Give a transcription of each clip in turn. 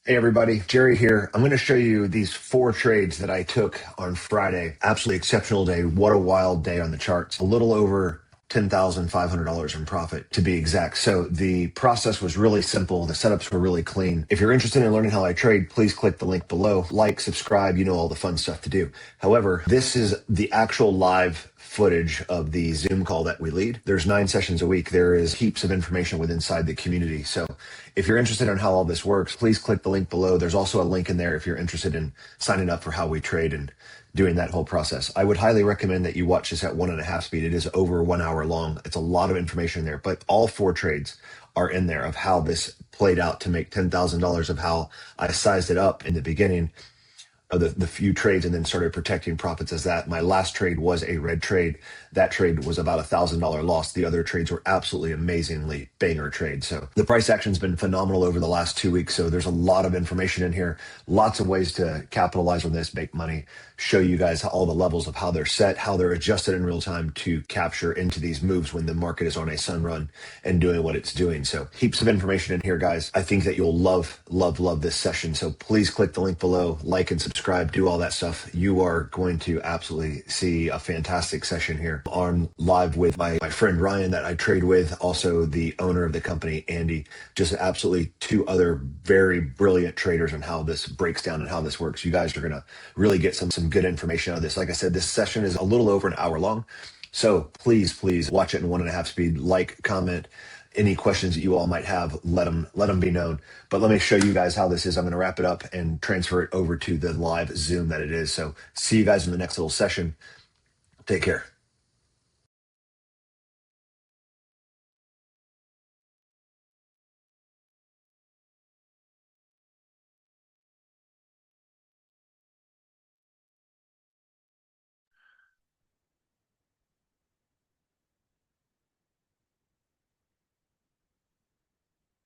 Hey everybody, Jerry here. I'm going to show you these four trades that I took on Friday. Absolutely exceptional day. What a wild day on the charts. A little over $10,500 in profit to be exact. So the process was really simple. The setups were really clean. If you're interested in learning how I trade, please click the link below. Like, subscribe, you know all the fun stuff to do. However, this is the actual live footage of the Zoom call that we lead. There's 9 sessions a week. There is heaps of information within inside the community. So if you're interested in how all this works, please click the link below. There's also a link in there if you're interested in signing up for how we trade and doing that whole process. I would highly recommend that you watch this at 1.5 speed. It is over 1 hour long. It's a lot of information there, but all four trades are in there of how this played out to make $10,000, of how I sized it up in the beginning of the few trades and then started protecting profits as that. My last trade was a red trade. That trade was about $1,000 loss. The other trades were absolutely amazingly banger trades. So the price action's been phenomenal over the last 2 weeks. So there's a lot of information in here, lots of ways to capitalize on this, make money, show you guys all the levels of how they're set, how they're adjusted in real time to capture into these moves when the market is on a sun run and doing what it's doing. So heaps of information in here, guys. I think that you'll love this session. So please click the link below, like and subscribe, do all that stuff. You are going to absolutely see a fantastic session here on live with my friend Ryan that I trade with, also the owner of the company, Andy. Just absolutely two other very brilliant traders on how this breaks down and how this works. You guys are going to really get some good information out of this. Like I said, this session is a little over an hour long. So please watch it in 1.5 speed, like, comment, any questions that you all might have, let them be known. But let me show you guys how this is. I'm going to wrap it up and transfer it over to the live Zoom that it is. So see you guys in the next little session. Take care.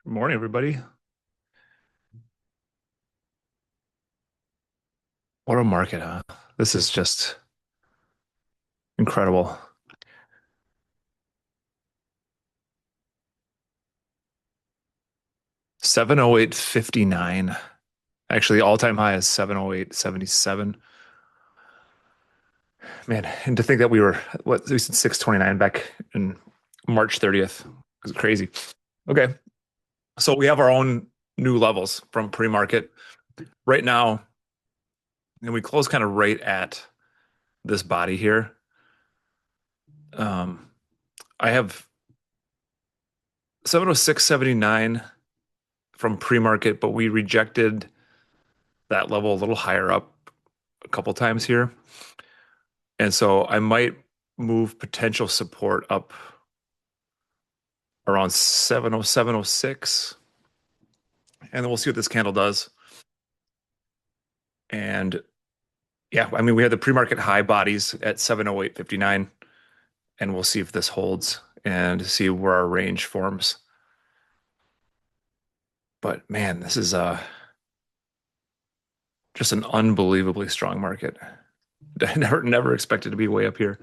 Good morning, everybody. What a market, huh? This is just incredible. $708.59. Actually, all-time high is $708.77. Man, and to think that we were, we said 629 back in March 30th. It's crazy. Okay. So we have our own new levels from pre-market. Right now, and we close kind of right at this body here. I have 706.79 from pre-market, but we rejected that level a little higher up a couple times here. And so I might move potential support up around 707.06. And then we'll see what this candle does. And yeah, I mean, we had the pre-market high bodies at 708.59, and we'll see if this holds and see where our range forms. But man, this is just an unbelievably strong market. I never expected to be way up here.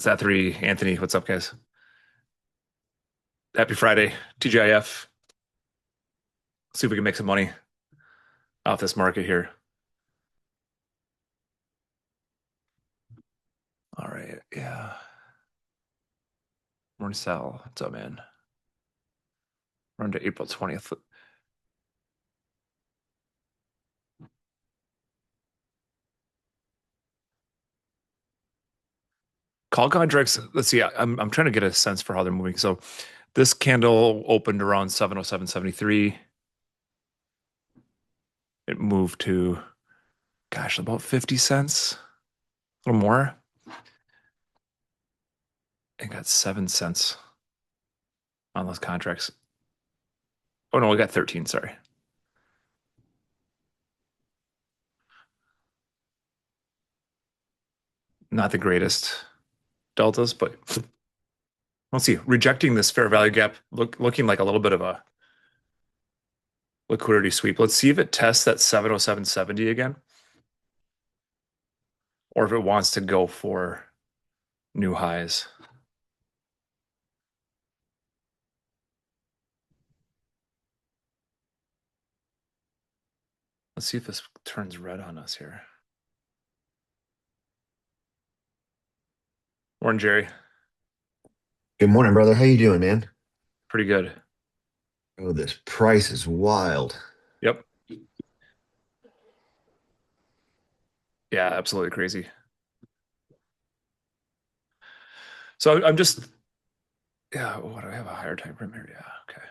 Zathri, Anthony, what's up, guys? Happy Friday, TGIF. See if we can make some money off this market here. All right, yeah. Morning, Sal. What's up, man? Run to April 20th. Call contracts, let's see, I'm trying to get a sense for how they're moving. So this candle opened around 707.73. It moved to, gosh, about 50 cents, a little more. And got 7 cents on those contracts. Oh no, we got 13, sorry. Not the greatest deltas, but let's see. Rejecting this fair value gap, looking like a little bit of a liquidity sweep. Let's see if it tests that 707.70 again, or if it wants to go for new highs. Let's see if this turns red on us here. Morning, Jerry. Good morning, brother. How you doing, man? Pretty good. Oh, this price is wild. Yep. Yeah, absolutely crazy. So I'm just, yeah, what do I have a higher time frame here? Yeah, okay.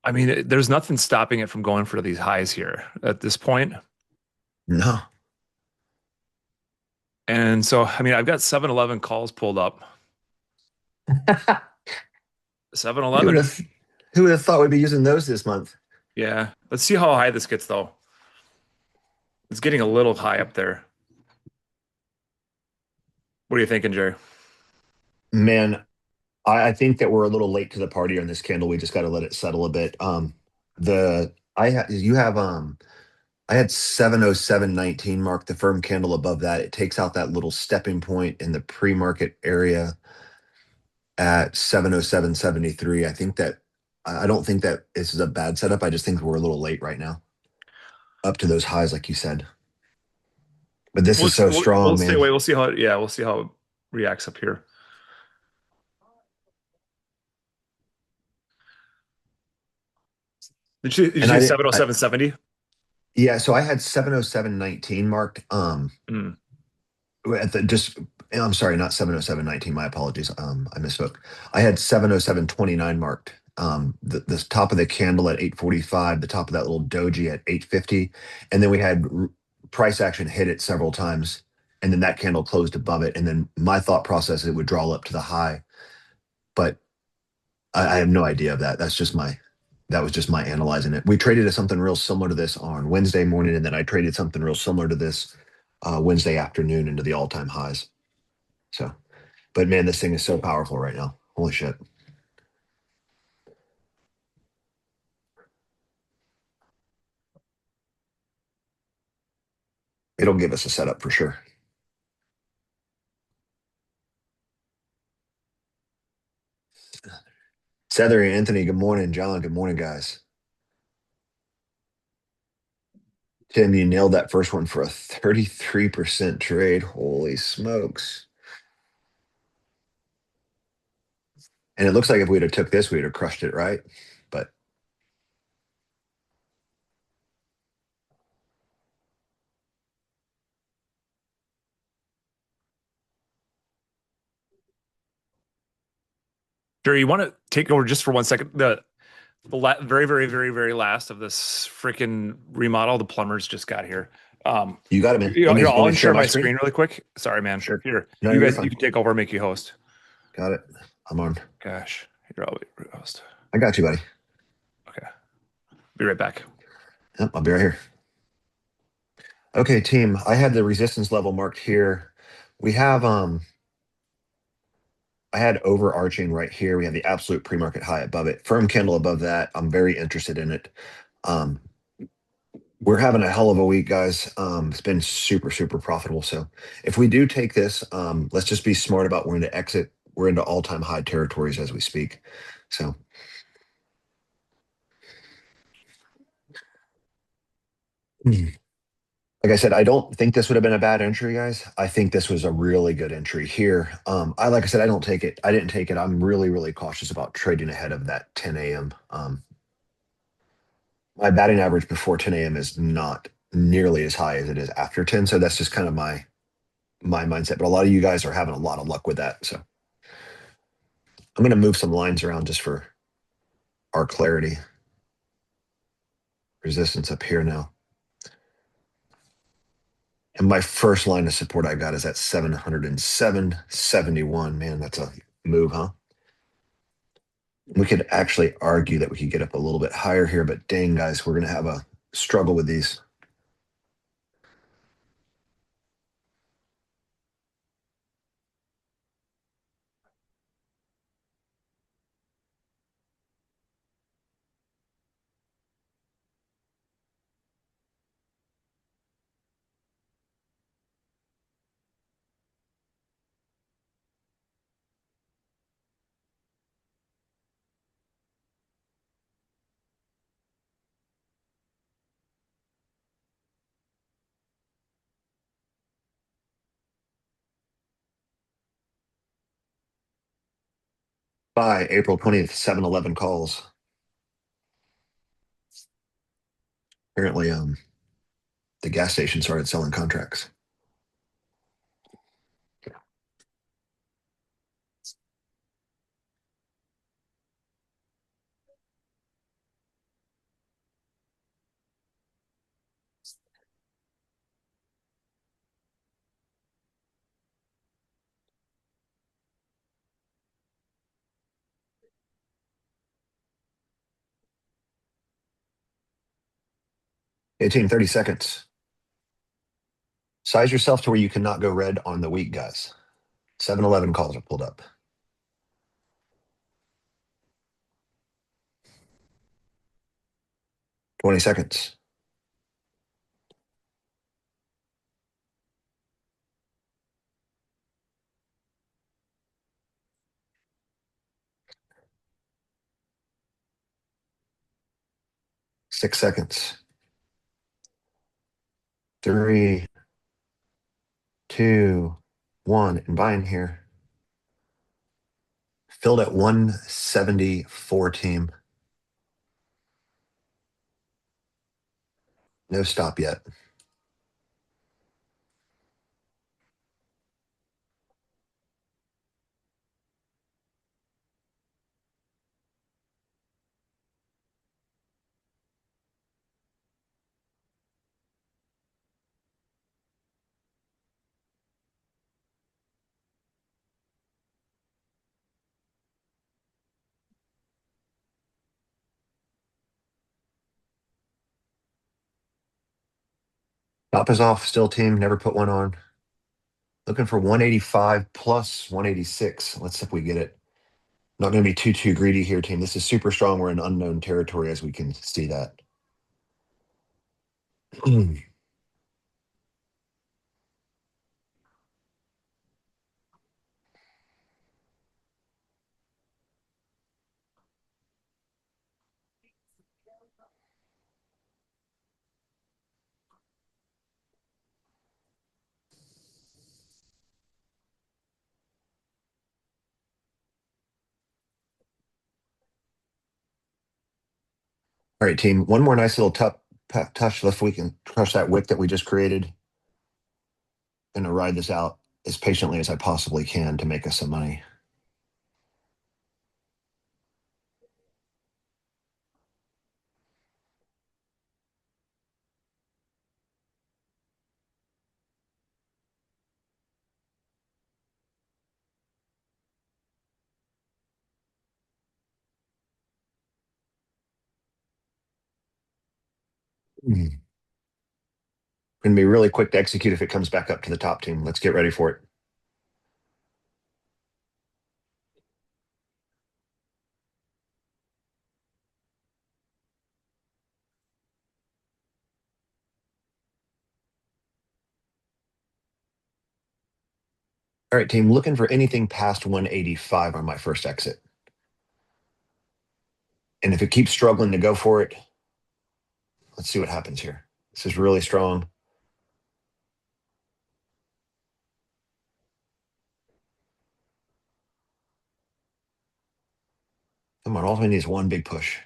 I mean, there's nothing stopping it from going for these highs here at this point. No. And so, I mean, I've got 7-Eleven calls pulled up. Who 7-Eleven. would have who would have thought we'd be using those this month? Yeah. Let's see how high this gets, though. It's getting a little high up there. What are you thinking, Jerry? Man, I think that we're a little late to the party on this candle. We just got to let it settle a bit. The I ha you have I had 707.19 mark, the firm candle above that. It takes out that little stepping point in the pre-market area at 707.73. I think that I don't think that this is a bad setup. I just think we're a little late right now. Up to those highs, like you said. But this We'll is so we'll strong, stay man. away. We'll see how. Yeah, we'll see how it reacts up here. Did you And say I did, 707.70? yeah. So I had 707.19 marked. Mm. At the just, I'm sorry, not 707.19. My apologies. I misspoke. I had 707.29 marked. The top of the candle at 845, the top of that little doji at 850, and then we had price action hit it several times, and then that candle closed above it. And then my thought process, it would draw up to the high, but I have no idea of that. That was just my analyzing it. We traded something real similar to this on Wednesday morning, and then I traded something real similar to this Wednesday afternoon into the all-time highs. So, but man, this thing is so powerful right now. Holy shit. It'll give us a setup for sure. Sethery, Anthony, good morning. John, good morning, guys. Tim, you nailed that first one for a 33% trade. Holy smokes. And it looks like if we'd have took this, we'd have crushed it, right? But Jerry, you want to take over just for 1 second? The very, very, very, very last of this freaking remodel. The plumbers just got here. you got it, man. Here, Want I'll me to share share my my screen? screen really quick. Sorry, man. Sure. Here, No, you you're guys, you fine. can take over, make you host. Got it. I'm on. Gosh, here, I'll be host. I got you, buddy. Okay, be right back. Yep, I'll be right here. Okay, team. I had the resistance level marked here. We have I had overarching right here. We have the absolute pre-market high above it. Firm candle above that. I'm very interested in it. Um, we're having a hell of a week, guys. It's been super, super profitable. So if we do take this, let's just be smart about when to exit. We're into all-time high territories as we speak. So like I said, I don't think this would have been a bad entry, guys. I think this was a really good entry here. Like I said, I don't take it. I didn't take it. I'm really, really cautious about trading ahead of that 10 a.m. My batting average before 10 a.m. is not nearly as high as it is after 10. So that's just kind of my mindset. But a lot of you guys are having a lot of luck with that. So I'm going to move some lines around just for our clarity. Resistance up here now. And my first line of support I got is at 707.71. Man, that's a move, huh? We could actually argue that we could get up a little bit higher here, but dang, guys, we're going to have a struggle with these. By April 20th, 7-Eleven calls. Apparently, the gas station started selling contracts. Eighteen, 30 seconds. Size yourself to where you cannot go red on the week, guys. 7-Eleven calls are pulled up. 20 seconds. Six seconds. Three, two, one. And buying here. Filled at 174 team. No stop yet. Top is off. Still team. Never put one on. Looking for 185 plus 186. Let's see if we get it. Not going to be too greedy here, team. This is super strong. We're in unknown territory, as we can see that. All right, team. One more nice little touch left. We can crush that wick that we just created. Gonna ride this out as patiently as I possibly can to make us some money. Gonna be really quick to execute if it comes back up to the top, team. Let's get ready for it. All right, team. Looking for anything past 185 on my first exit. And if it keeps struggling to go for it, let's see what happens here. This is really strong. Come on, all we need is one big push.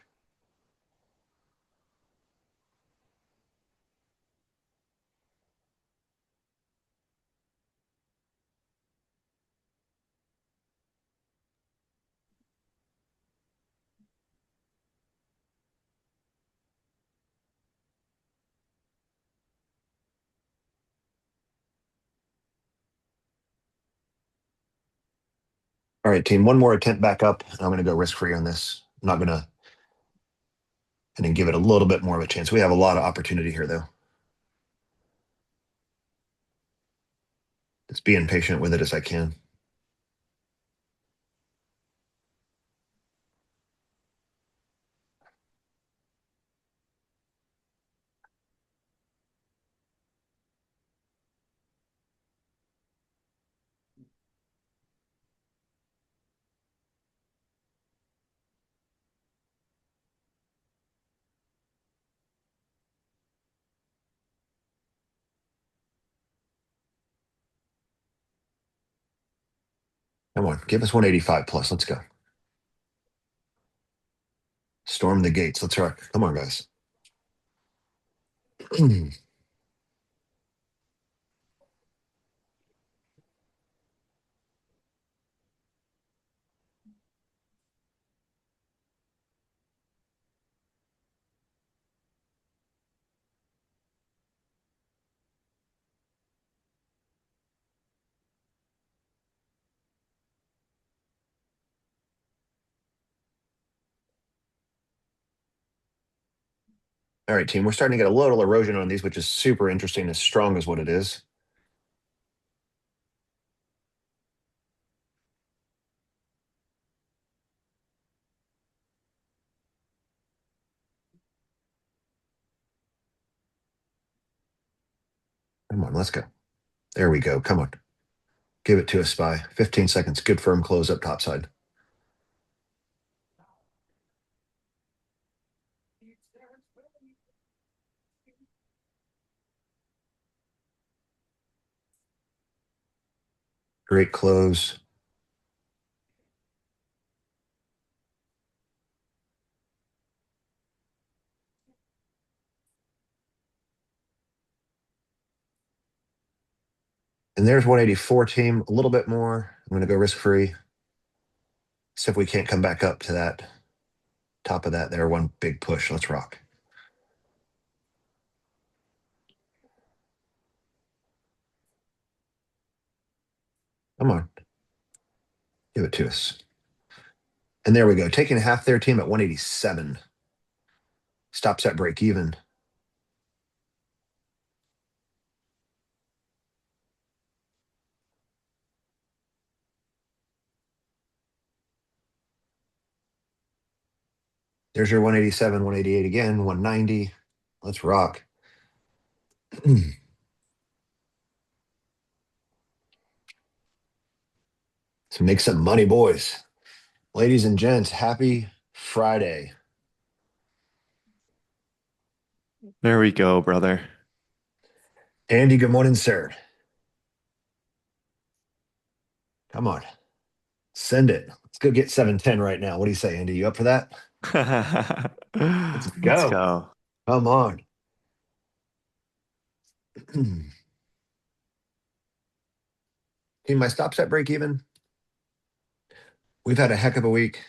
All right, team. One more attempt back up, and I'm going to go risk free on this. I'm not going to, and then give it a little bit more of a chance. We have a lot of opportunity here, though. Just being patient with it as I can. Come on, give us 185 plus. Let's go. Storm the gates. Let's rock. Come on, guys. All right, team. We're starting to get a little erosion on these, which is super interesting, as strong as what it is. Come on, let's go. There we go. Come on. Give it to us, Spy. 15 seconds. Good firm close up topside. Great close. And there's 184 team. A little bit more. I'm going to go risk free. See if we can't come back up to that top of that there. One big push. Let's rock. Come on. Give it to us. And there we go. Taking a half there, team at 187. Stops at break even. There's your 187, 188 again, 190. Let's rock. So make some money, boys. Ladies and gents, happy Friday. There we go, brother. Andy, good morning, sir. Come on. Send it. Let's go get 710 right now. What do you say, Andy? You up for that? Let's go. Come on. Team, my stops at break even. We've had a heck of a week.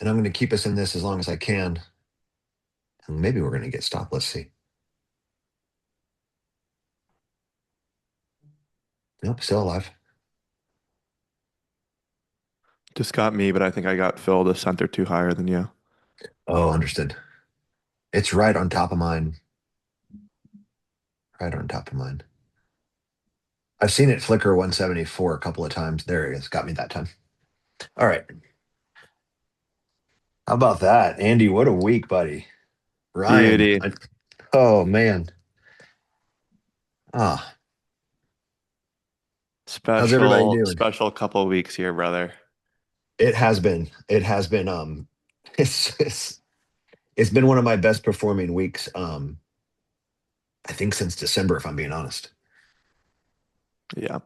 And I'm going to keep us in this as long as I can. And maybe we're going to get stopped. Let's see. Nope, still alive. Just got me, but I think I got Phil the center too higher than you. Oh, understood. It's right on top of mine. Right on top of mine. I've seen it flicker 174 a couple of times. There it is. Got me that time. All right. How about that? Andy, what a week, buddy. Ryan. Beauty. Oh, man. Ah, how's everybody doing? Special couple weeks here, brother. It has been. It has been. It's been one of my best performing weeks. I think since December, if I'm being honest. Yeah.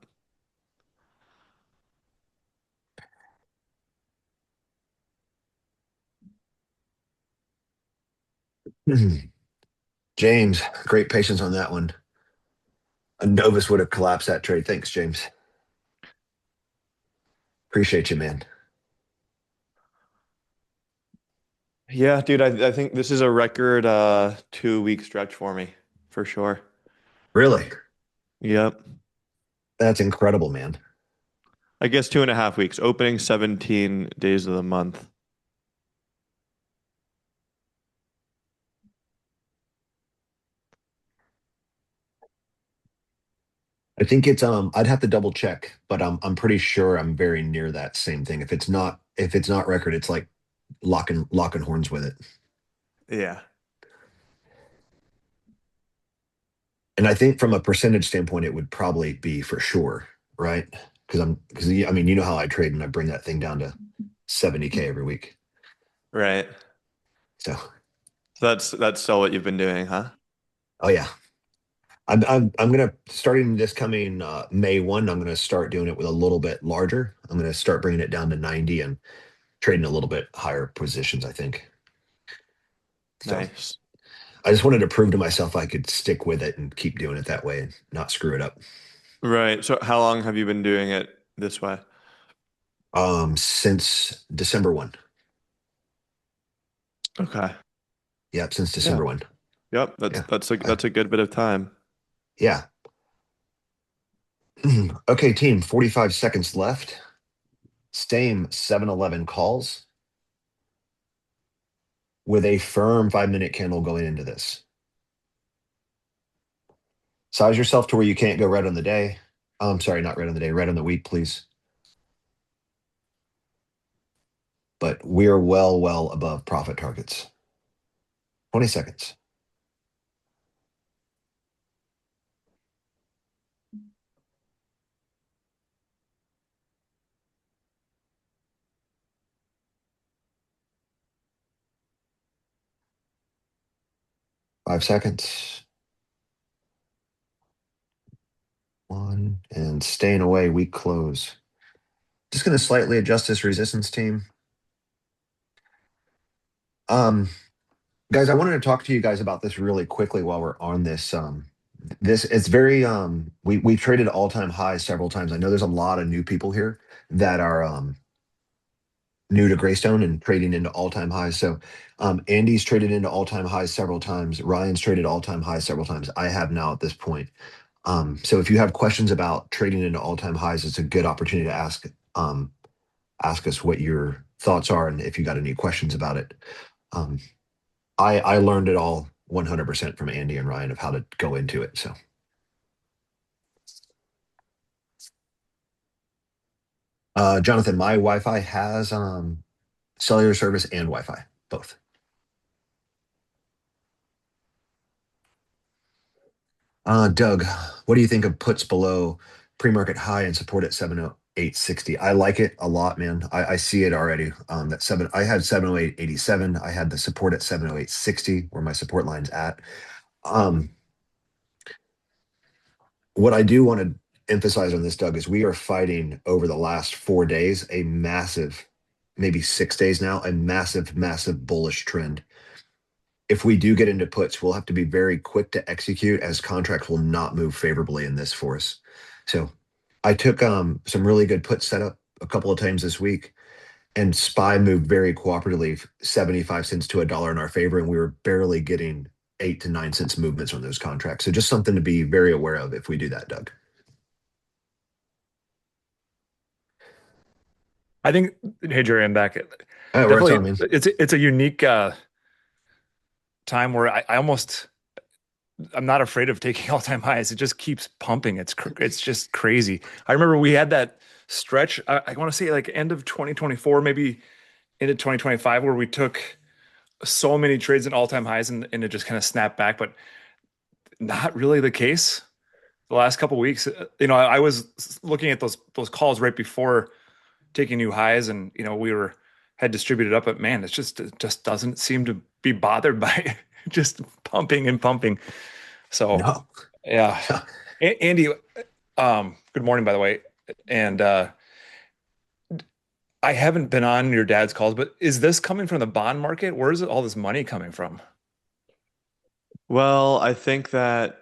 James, great patience on that one. A Novus would have collapsed that trade. Thanks, James. Appreciate you, man. Yeah, dude, I think this is a record 2 week stretch for me, for sure. Really? Yep. That's incredible, man. I guess 2.5 weeks. Opening 17 days of the month. I think it's I'd have to double check, but I'm pretty sure I'm very near that same thing. If it's not record, it's like locking horns with it. Yeah. And I think from a percentage standpoint, it would probably be for sure, right? Because I mean, you know how I trade and I bring that thing down to 70K every week. Right. So that's still what you've been doing, huh? oh yeah. I'm gonna starting this coming May 1, I'm gonna start doing it with a little bit larger. I'm gonna start bringing it down to 90 and trading a little bit higher positions, I think. So Nice. I just wanted to prove to myself I could stick with it and keep doing it that way and not screw it up. Right. So how long have you been doing it this way? Since December 1. Okay. Yep, since Yeah. December 1. Yep. Yeah. That's a good bit of time. Yeah. Okay, team, 45 seconds left. Same 7-Eleven calls with a firm 5-minute candle going into this. Size yourself to where you can't go red on the day. I'm sorry, not red on the day, red on the week, please. But we're well above profit targets. 20 seconds. Five seconds. One, and staying away, weak close. Just going to slightly adjust this resistance, team. Guys, I wanted to talk to you guys about this really quickly while we're on this. This it's very we've traded all-time highs several times. I know there's a lot of new people here that are new to Greystone and trading into all-time highs. So Andy's traded into all-time highs several times. Ryan's traded all-time highs several times. I have now at this point. So if you have questions about trading into all-time highs, it's a good opportunity to ask us what your thoughts are and if you got any questions about it. I learned it all 100% from Andy and Ryan of how to go into it. So Jonathan, my Wi-Fi has cellular service and Wi-Fi, both. Doug, what do you think of puts below pre-market high and support at 708.60? I like it a lot, man. I see it already. I had 708.87. I had the support at 708.60 where my support line's at. What I do want to emphasize on this, Doug, is we are fighting over the last 4 days a massive, maybe 6 days now, a massive bullish trend. If we do get into puts, we'll have to be very quick to execute as contracts will not move favorably in this for us. So I took some really good put setup a couple of times this week, and SPY moved very cooperatively, 75 cents to $1 in our favor, and we were barely getting 8 to 9 cents movements on those contracts. So just something to be very aware of if we do that, Doug. I think, hey Jerry, I'm back. All right, we're Definitely, on, man. it's a unique time where I'm not afraid of taking all-time highs. It just keeps pumping. It's just crazy. I remember we had that stretch. I want to say like end of 2024, maybe into 2025, where we took so many trades in all-time highs and it just kind of snapped back, but not really the case the last couple of weeks. I was looking at those calls right before taking new highs, and had distributed up, but man, it just doesn't seem to be bothered by just pumping and pumping. So No. yeah. Andy, good morning, by the way. And I haven't been on your dad's calls, but is this coming from the bond market? Where is all this money coming from? Well, I think that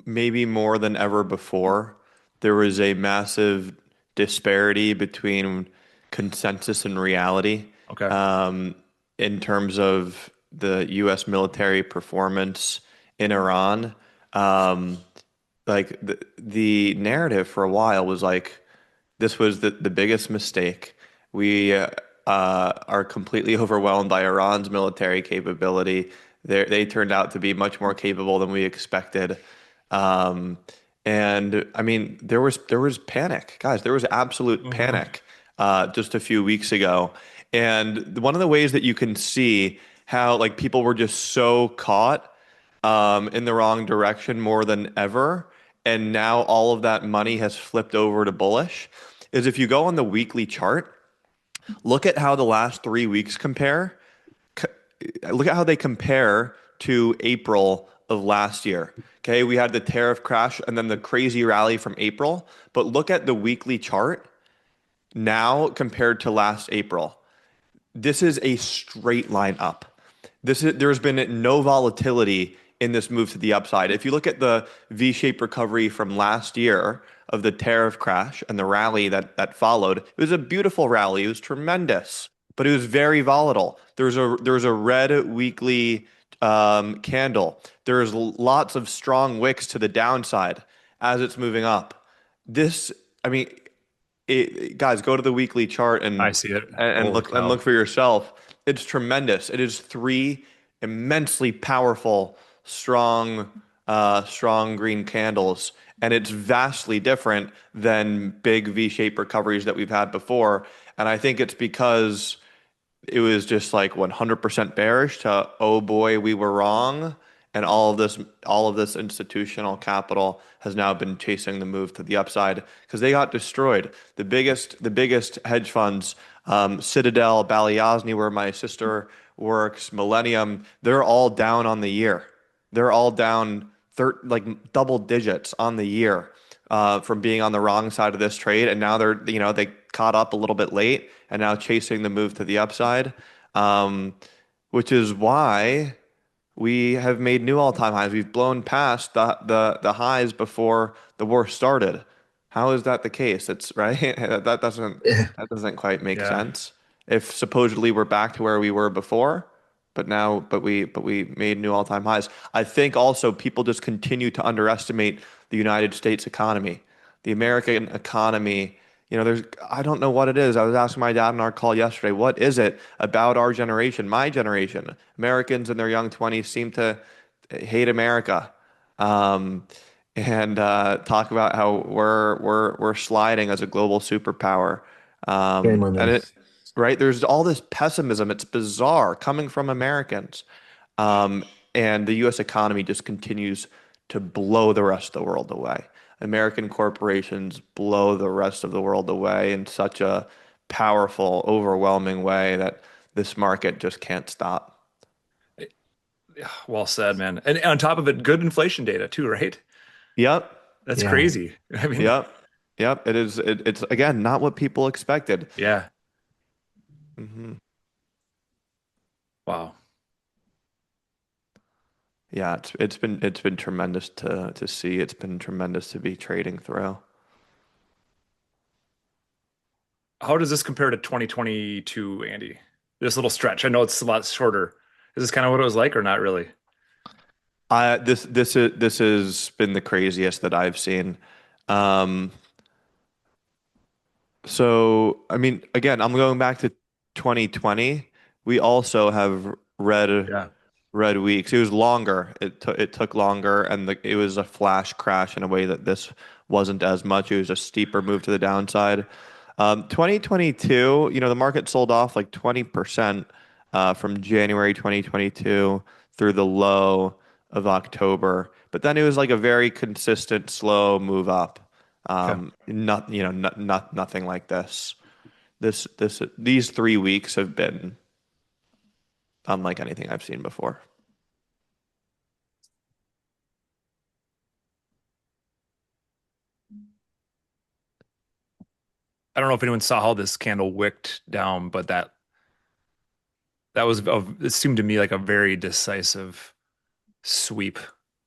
maybe more than ever before, there was a massive disparity between consensus and reality. Okay. In terms of the U.S. military performance in Iran. Like the narrative for a while was like, this was the biggest mistake. We are completely overwhelmed by Iran's military capability. They turned out to be much more capable than we expected. Um, and I mean, there was panic, guys. There was absolute panic just a few weeks ago. And one of the ways that you can see how like people were just so caught in the wrong direction more than ever, and now all of that money has flipped over to bullish, is if you go on the weekly chart, look at how the last 3 weeks compare. Look at how they compare to April of last year. Okay, we had the tariff crash and then the crazy rally from April, but look at the weekly chart. now compared to last April, this is a straight line up. There's been no volatility in this move to the upside. If you look at the V-shaped recovery from last year of the tariff crash and the rally that followed, it was a beautiful rally. It was tremendous, but it was very volatile. There's a red weekly candle. There's lots of strong wicks to the downside as it's moving up. This, I mean, guys, go to the weekly chart I see it. and Holy look cow. for yourself. It's tremendous. It is three immensely powerful, strong green candles, and it's vastly different than big V-shaped recoveries that we've had before. And I think it's because it was just like 100% bearish to, oh boy, we were wrong. And all of this institutional capital has now been chasing the move to the upside because they got destroyed. The biggest hedge funds, Citadel, Balyasny, where my sister works, Millennium, they're all down on the year. They're all down like double digits on the year from being on the wrong side of this trade, and now they caught up a little bit late and now chasing the move to the upside, um, which is why we have made new all-time highs. We've blown past the highs before the war started. How is that the case? It's right. That doesn't quite make Yeah. sense. If supposedly we're back to where we were before, but we made new all-time highs. I think also people just continue to underestimate the United States economy, the American economy. I don't know what it is. I was asking my dad in our call yesterday, what is it about our generation, my generation? Americans in their young 20s seem to hate America, um, and talk about how we're sliding as a global superpower. Shame on And them. it right, there's all this pessimism. It's bizarre coming from Americans, um, and the U.S. economy just continues to blow the rest of the world away. American corporations blow the rest of the world away in such a powerful, overwhelming way that this market just can't stop. Yeah, well said, man. And on top of it, good inflation data too, right? Yep, That's Yeah. crazy. I mean, yep, yep. It is. It's again not what people expected. yeah. Hmm. Wow. Yeah, it's been tremendous to see. It's been tremendous to be trading through. How does this compare to 2022, Andy? This little stretch. I know it's a lot shorter. Is this kind of what it was like or not really? This has been the craziest that I've seen. Um, so I mean, again, I'm going back to 2020. We also have Yeah. red weeks. It was longer. It took longer, and it was a flash crash in a way that this wasn't as much. It was a steeper move to the downside. 2022, the market sold off like 20% from January 2022 through the low of October, but then it was like a very consistent, slow move up. Okay. Nothing like this. These 3 weeks have been unlike anything I've seen before. I don't know if anyone saw how this candle wicked down, but it seemed to me like a very decisive sweep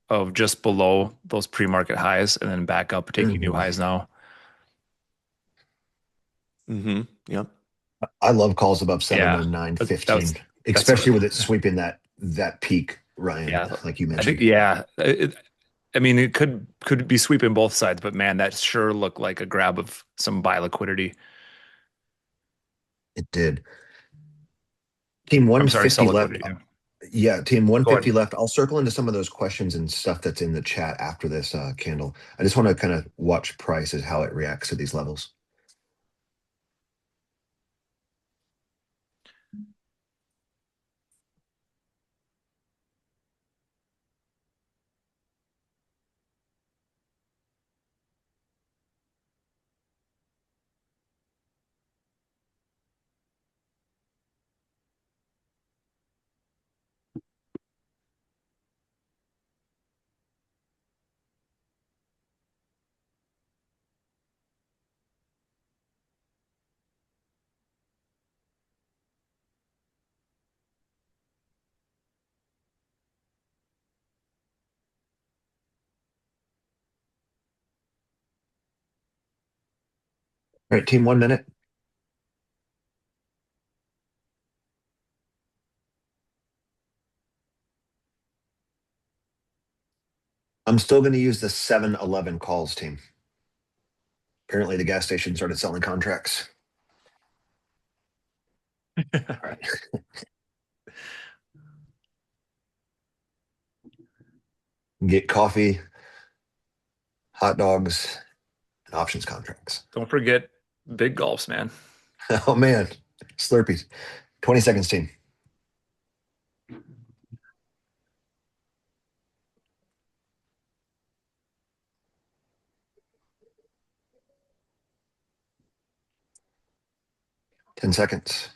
of just below those pre-market highs and then back up, taking new Mhm. highs now. Yep. I love calls above Yeah. 709 That was 15, that's what especially with it sweeping that peak, Ryan, yeah. like you I think mentioned. yeah. I mean, it could be sweeping both sides, but man, that sure looked like a grab of some buy liquidity. It did. Team I'm sorry, sell 150 left. liquidity. Yeah. Yeah, team Go 150 ahead. left. I'll circle into some of those questions and stuff that's in the chat after this candle. I just want to kind of watch price as how it reacts to these levels. All right, team, 1 minute. I'm still going to use the 7-Eleven calls team. Apparently, the gas station started selling contracts. All right. Get coffee, hot dogs, and options contracts. Don't forget big gulps, man. Oh, man. Slurpees. 20 seconds, team. Ten seconds.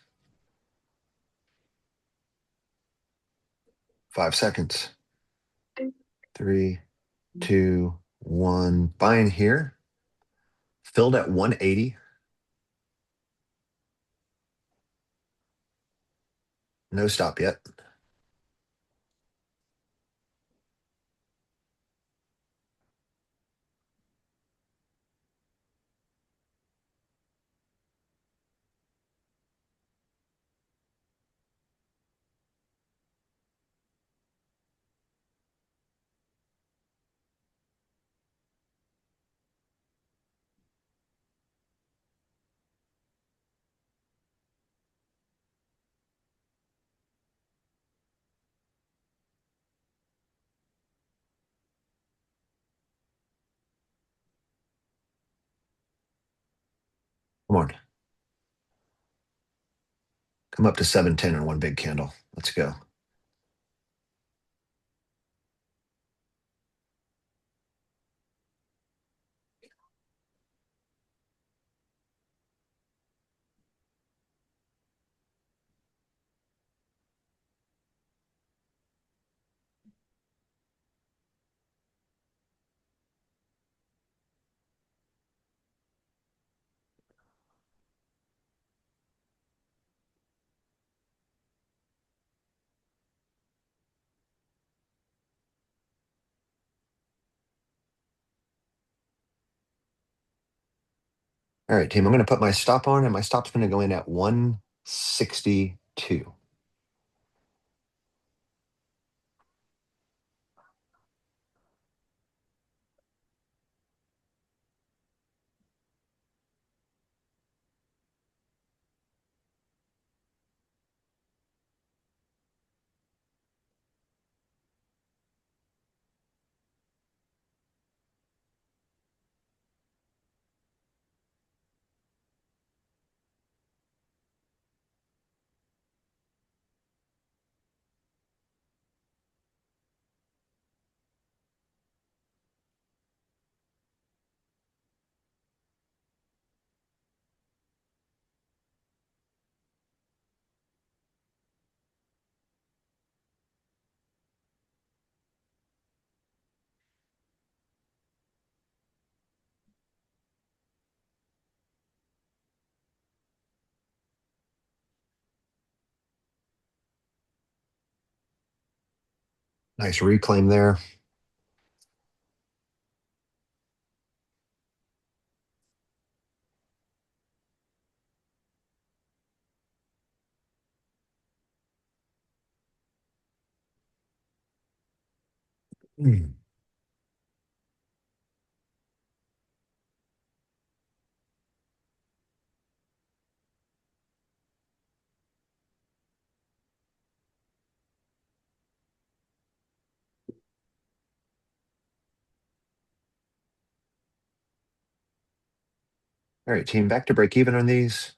5 seconds. 3, 2, 1. Buying here. Filled at 180. No stop yet. Come on. Come up to 710 in one big candle. Let's go. All right, team. I'm going to put my stop on, and my stop's going to go in at 162. Nice reclaim there. Mm. All right, team. Back to break even on these.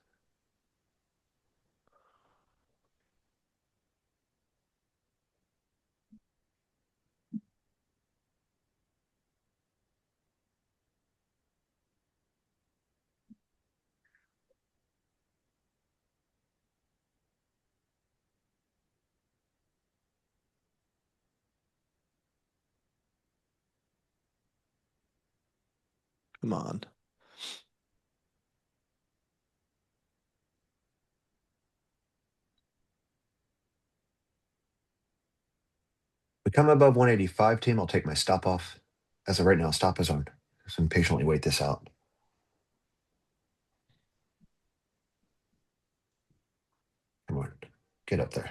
Come on. We come above 185, team. I'll take my stop off. As of right now, stop is on. Just impatiently wait this out. Get up there.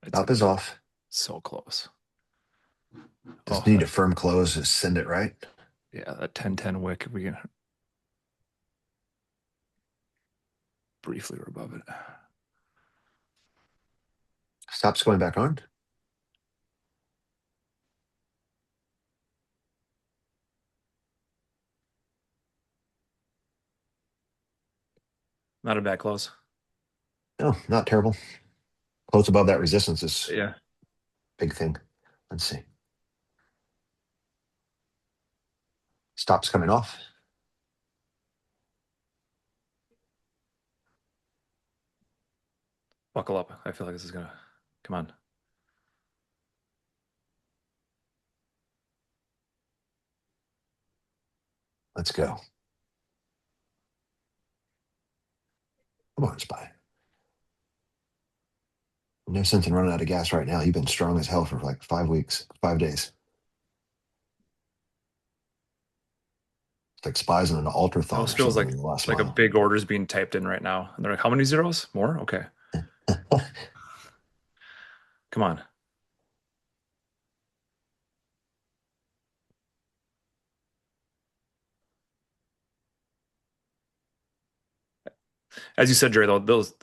It's Stop is off. so close. Just Oh, need a firm close. Just send it right. yeah, that 10-10 wick, if we can briefly we're above it. Stop's going back on. Not a bad close. No, not terrible. Close above that resistance is Yeah. big thing. Let's see. Stop's coming off. Buckle up. I feel like this is gonna come on. Let's go. Come on, Spy. No sense in running out of gas right now. You've been strong as hell for like 5 weeks, 5 days. It's like Spy's in an ultrathon Almost or feels something in the last like a mile. big order's being typed in right now. And they're like, how many zeros? More? Okay. Come on. As you said, Jerry, though, those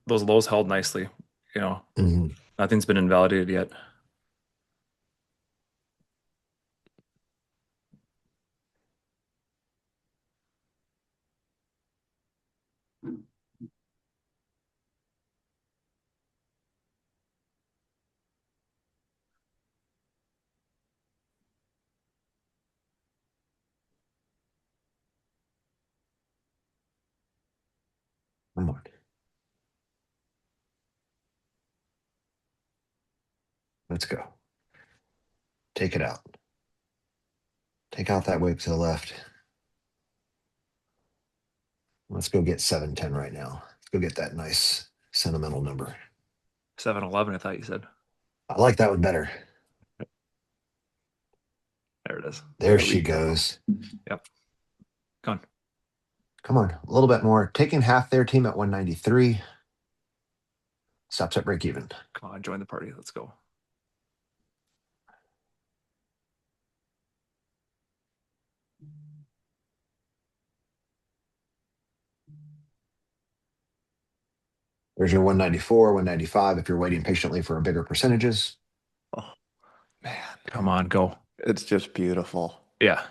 lows held nicely. You know, Mhm. nothing's been invalidated yet. Come on. Let's go. Take it out. Take out that wick to the left. Let's go get 710 right now. Let's go get that nice sentimental number. 7-11, I thought you said. I like that one better. There it is. There we she go. goes. Yep. Come on. Come on, a little bit more. Taking half their team at 193. Stops at break even. Come on, join the party. Let's go. There's your 194, 195 if you're waiting patiently for bigger percentages. Oh, man, Come on, go. it's just beautiful. Yeah.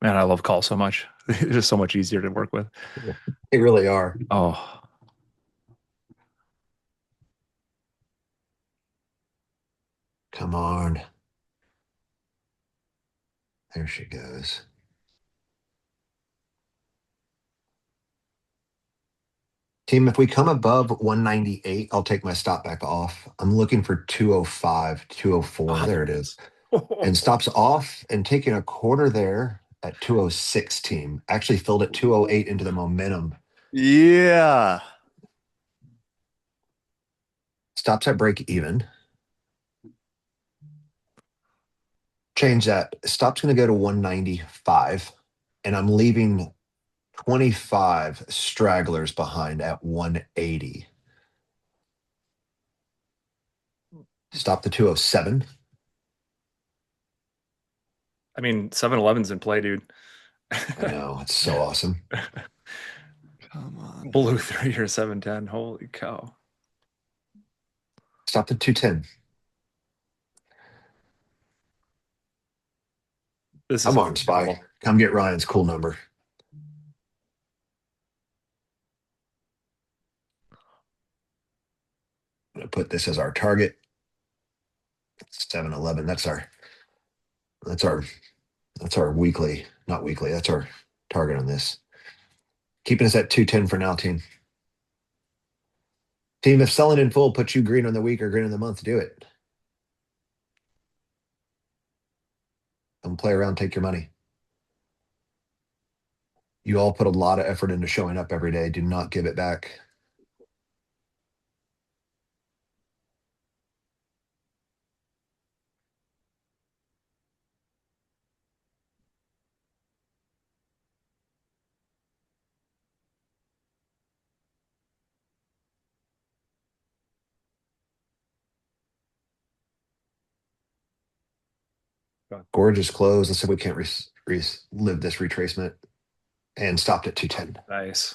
Man, I love call so much. It's just so much easier to work with. They really are. Oh, Come on. There she goes. Team, if we come above 198, I'll take my stop back off. I'm looking for 205, 204. There it is. And stops off and taking a quarter there at 206, team. Actually filled at 208 into the momentum. Yeah. Stops at break even. Change that. Stop's going to go to 195. And I'm leaving 25 stragglers behind at 180. Stop the 207. I mean, 7-Eleven's in play, dude. I know. It's so awesome. Come on. Blew through your 710. Holy cow. Stop the 210. This is Come on, Spy. unbelievable. Come get Ryan's cool number. I'm going to put this as our target. 711. That's our weekly, not weekly. That's our target on this. Keeping us at 210 for now, team. Team, if selling in full puts you green on the week or green on the month, do it. Don't play around, take your money. You all put a lot of effort into showing up every day. Do not give it back. Gorgeous close. Let's see if we can't live this retracement and stopped at 210. Nice.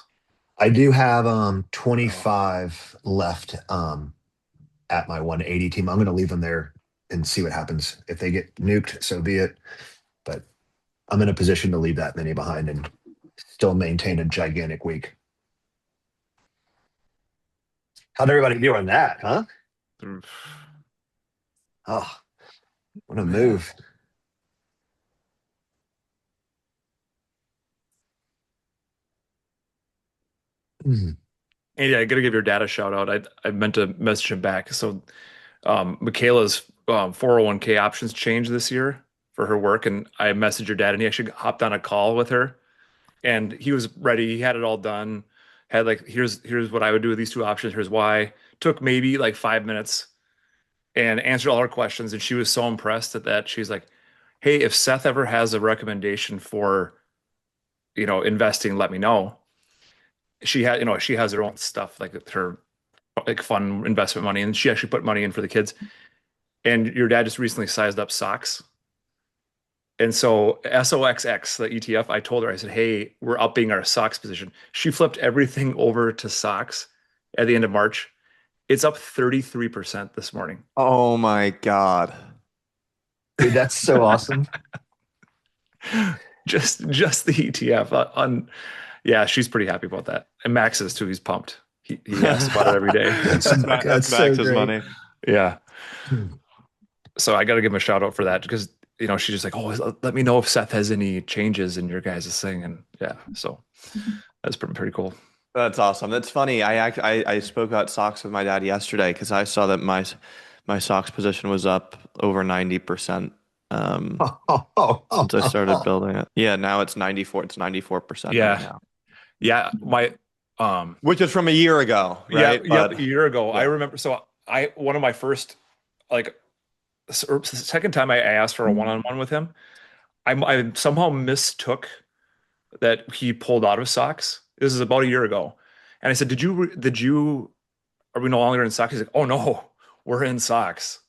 I do have 25 left at my 180 team. I'm going to leave them there and see what happens. If they get nuked, so be it. But I'm in a position to leave that many behind and still maintain a gigantic week. How'd everybody do on that, huh? Oh, what a move. Andy, I got to give your dad a shout out. I meant to message him back. So, Michaela's 401k options changed this year for her work, and I messaged your dad, and he actually hopped on a call with her, and he was ready. He had it all done. Had like, here's what I would do with these two options. Here's why. Took maybe like 5 minutes, and answered all her questions. And she was so impressed at that. She's like, "Hey, if Seth ever has a recommendation for, investing, let me know." She has her own stuff, like her like fun investment money, and she actually put money in for the kids. And your dad just recently sized up socks. And so SOXX, the ETF, I told her, I said, "Hey, we're upping our socks position." She flipped everything over to socks at the end of March. It's up 33% this morning. Oh my God. Dude, that's so awesome. Just the ETF. Yeah, she's pretty happy about that. And Max is too. He's pumped. He asks about it every day. That's so Max's great. money. Yeah. So I got to give him a shout out for that because, she's just like, "Oh, let me know if Seth has any changes in your guys' thing." And yeah, so that's pretty cool. That's awesome. That's funny. I spoke about socks with my dad yesterday because I saw that my socks position was up over 90%. Since I started building it. Yeah, now it's 94. It's 94% Yeah. right now. Yeah, Which is from a year ago, right? Yeah, a year ago. yeah. I remember. So one of my first, like, second time I asked for a one-on-one with him, I somehow mistook that he pulled out of socks. This is about a year ago, and I said, "Did you? Are we no longer in socks?" He's like, "Oh no, we're in socks."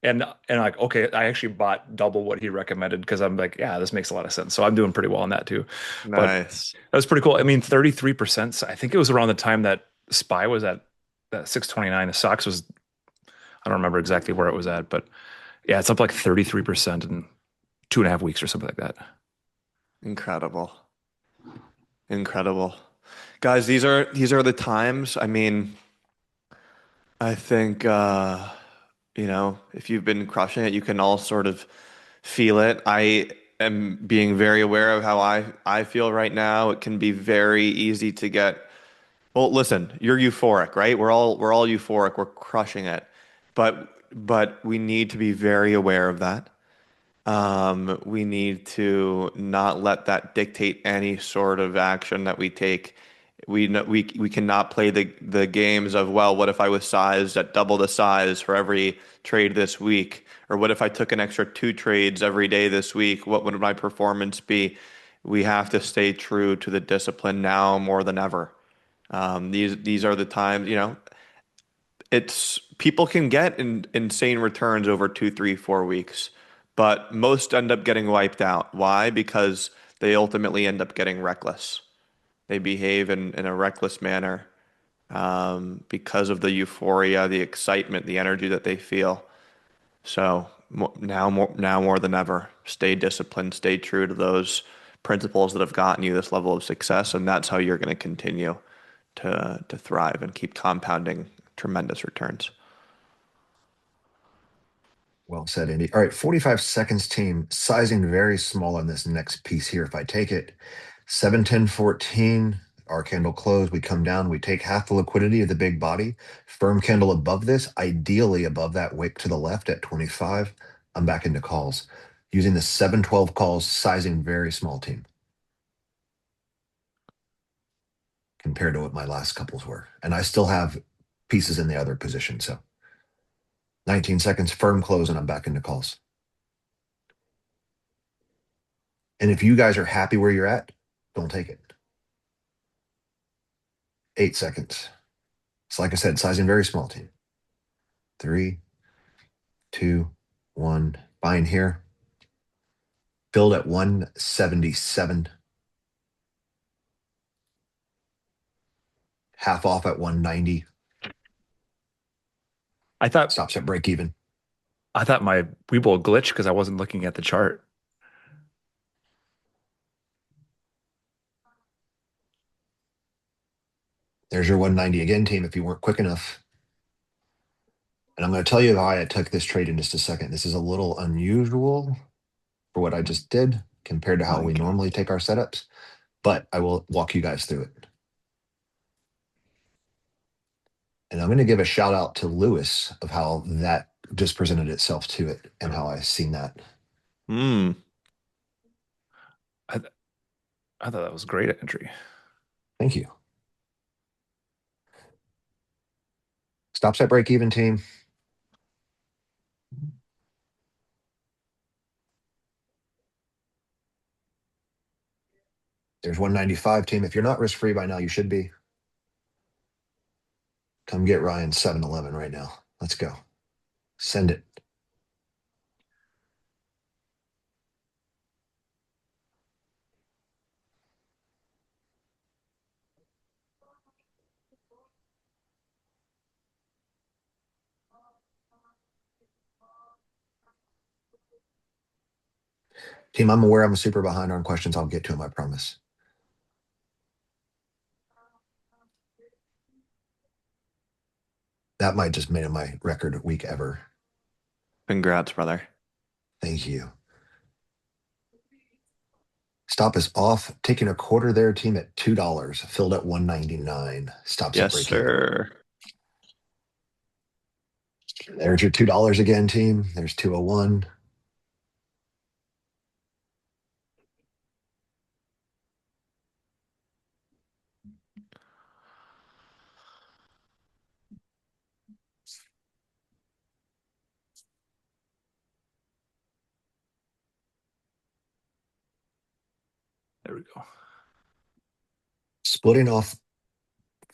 And like, okay, I actually bought double what he recommended because I'm like, yeah, this makes a lot of sense. So I'm doing pretty well on that too. Nice. But that was pretty cool. I mean, 33%. I think it was around the time that SPY was at that 629. The stocks was, I don't remember exactly where it was at, but yeah, it's up like 33% in 2.5 weeks or something like that. Incredible. Guys, these are the times. I mean, I think if you've been crushing it, you can all sort of feel it. I am being very aware of how I feel right now. It can be very easy to get, well, listen, you're euphoric, right? We're all euphoric. We're crushing it. But we need to be very aware of that. We need to not let that dictate any sort of action that we take. We cannot play the games of, well, what if I was sized at double the size for every trade this week? Or what if I took an extra 2 trades every day this week? What would my performance be? We have to stay true to the discipline now more than ever. These are the times, it's people can get insane returns over 2, 3, 4 weeks, but most end up getting wiped out. Why? Because they ultimately end up getting reckless. They behave in a reckless manner because of the euphoria, the excitement, the energy that they feel. So now more than ever, stay disciplined, stay true to those principles that have gotten you this level of success, and that's how you're going to continue to thrive and keep compounding tremendous returns. Well said, Andy. All right, 45 seconds team. Sizing very small on this next piece here. If I take it, 7, 10, 14, our candle close, we come down, we take half the liquidity of the big body, firm candle above this, ideally above that wick to the left at 25. I'm back into calls. Using the 7, 12 calls, sizing very small team compared to what my last couples were. And I still have pieces in the other position. So 19 seconds, firm close, and I'm back into calls. And if you guys are happy where you're at, don't take it. 8 seconds. So like I said, sizing very small team. 3, 2, 1. Buying here. Filled at 177. Half off at 190. I thought Stops at break even. my Webull glitched because I wasn't looking at the chart. There's your 190 again, team, if you weren't quick enough. And I'm going to tell you why I took this trade in just a second. This is a little unusual for what I just did compared to how we normally take our setups, but I will walk you guys through it. And I'm going to give a shout out to Lewis of how that just presented itself to it and how I've seen that. Hmm. I thought that was great entry. Thank you. Stops at break even, team. There's 195, team. If you're not risk free by now, you should be. Come get Ryan 7-Eleven right now. Let's go. Send it. Team, I'm aware I'm super behind on questions. I'll get to them, I promise. That might just made my record week ever. Congrats, brother. Thank you. Stop is off. Taking a quarter there, team, at $2. Filled at 199. Stops at Yes, break even. sir. There's your $2 again, team. There's 201. There we go. Splitting off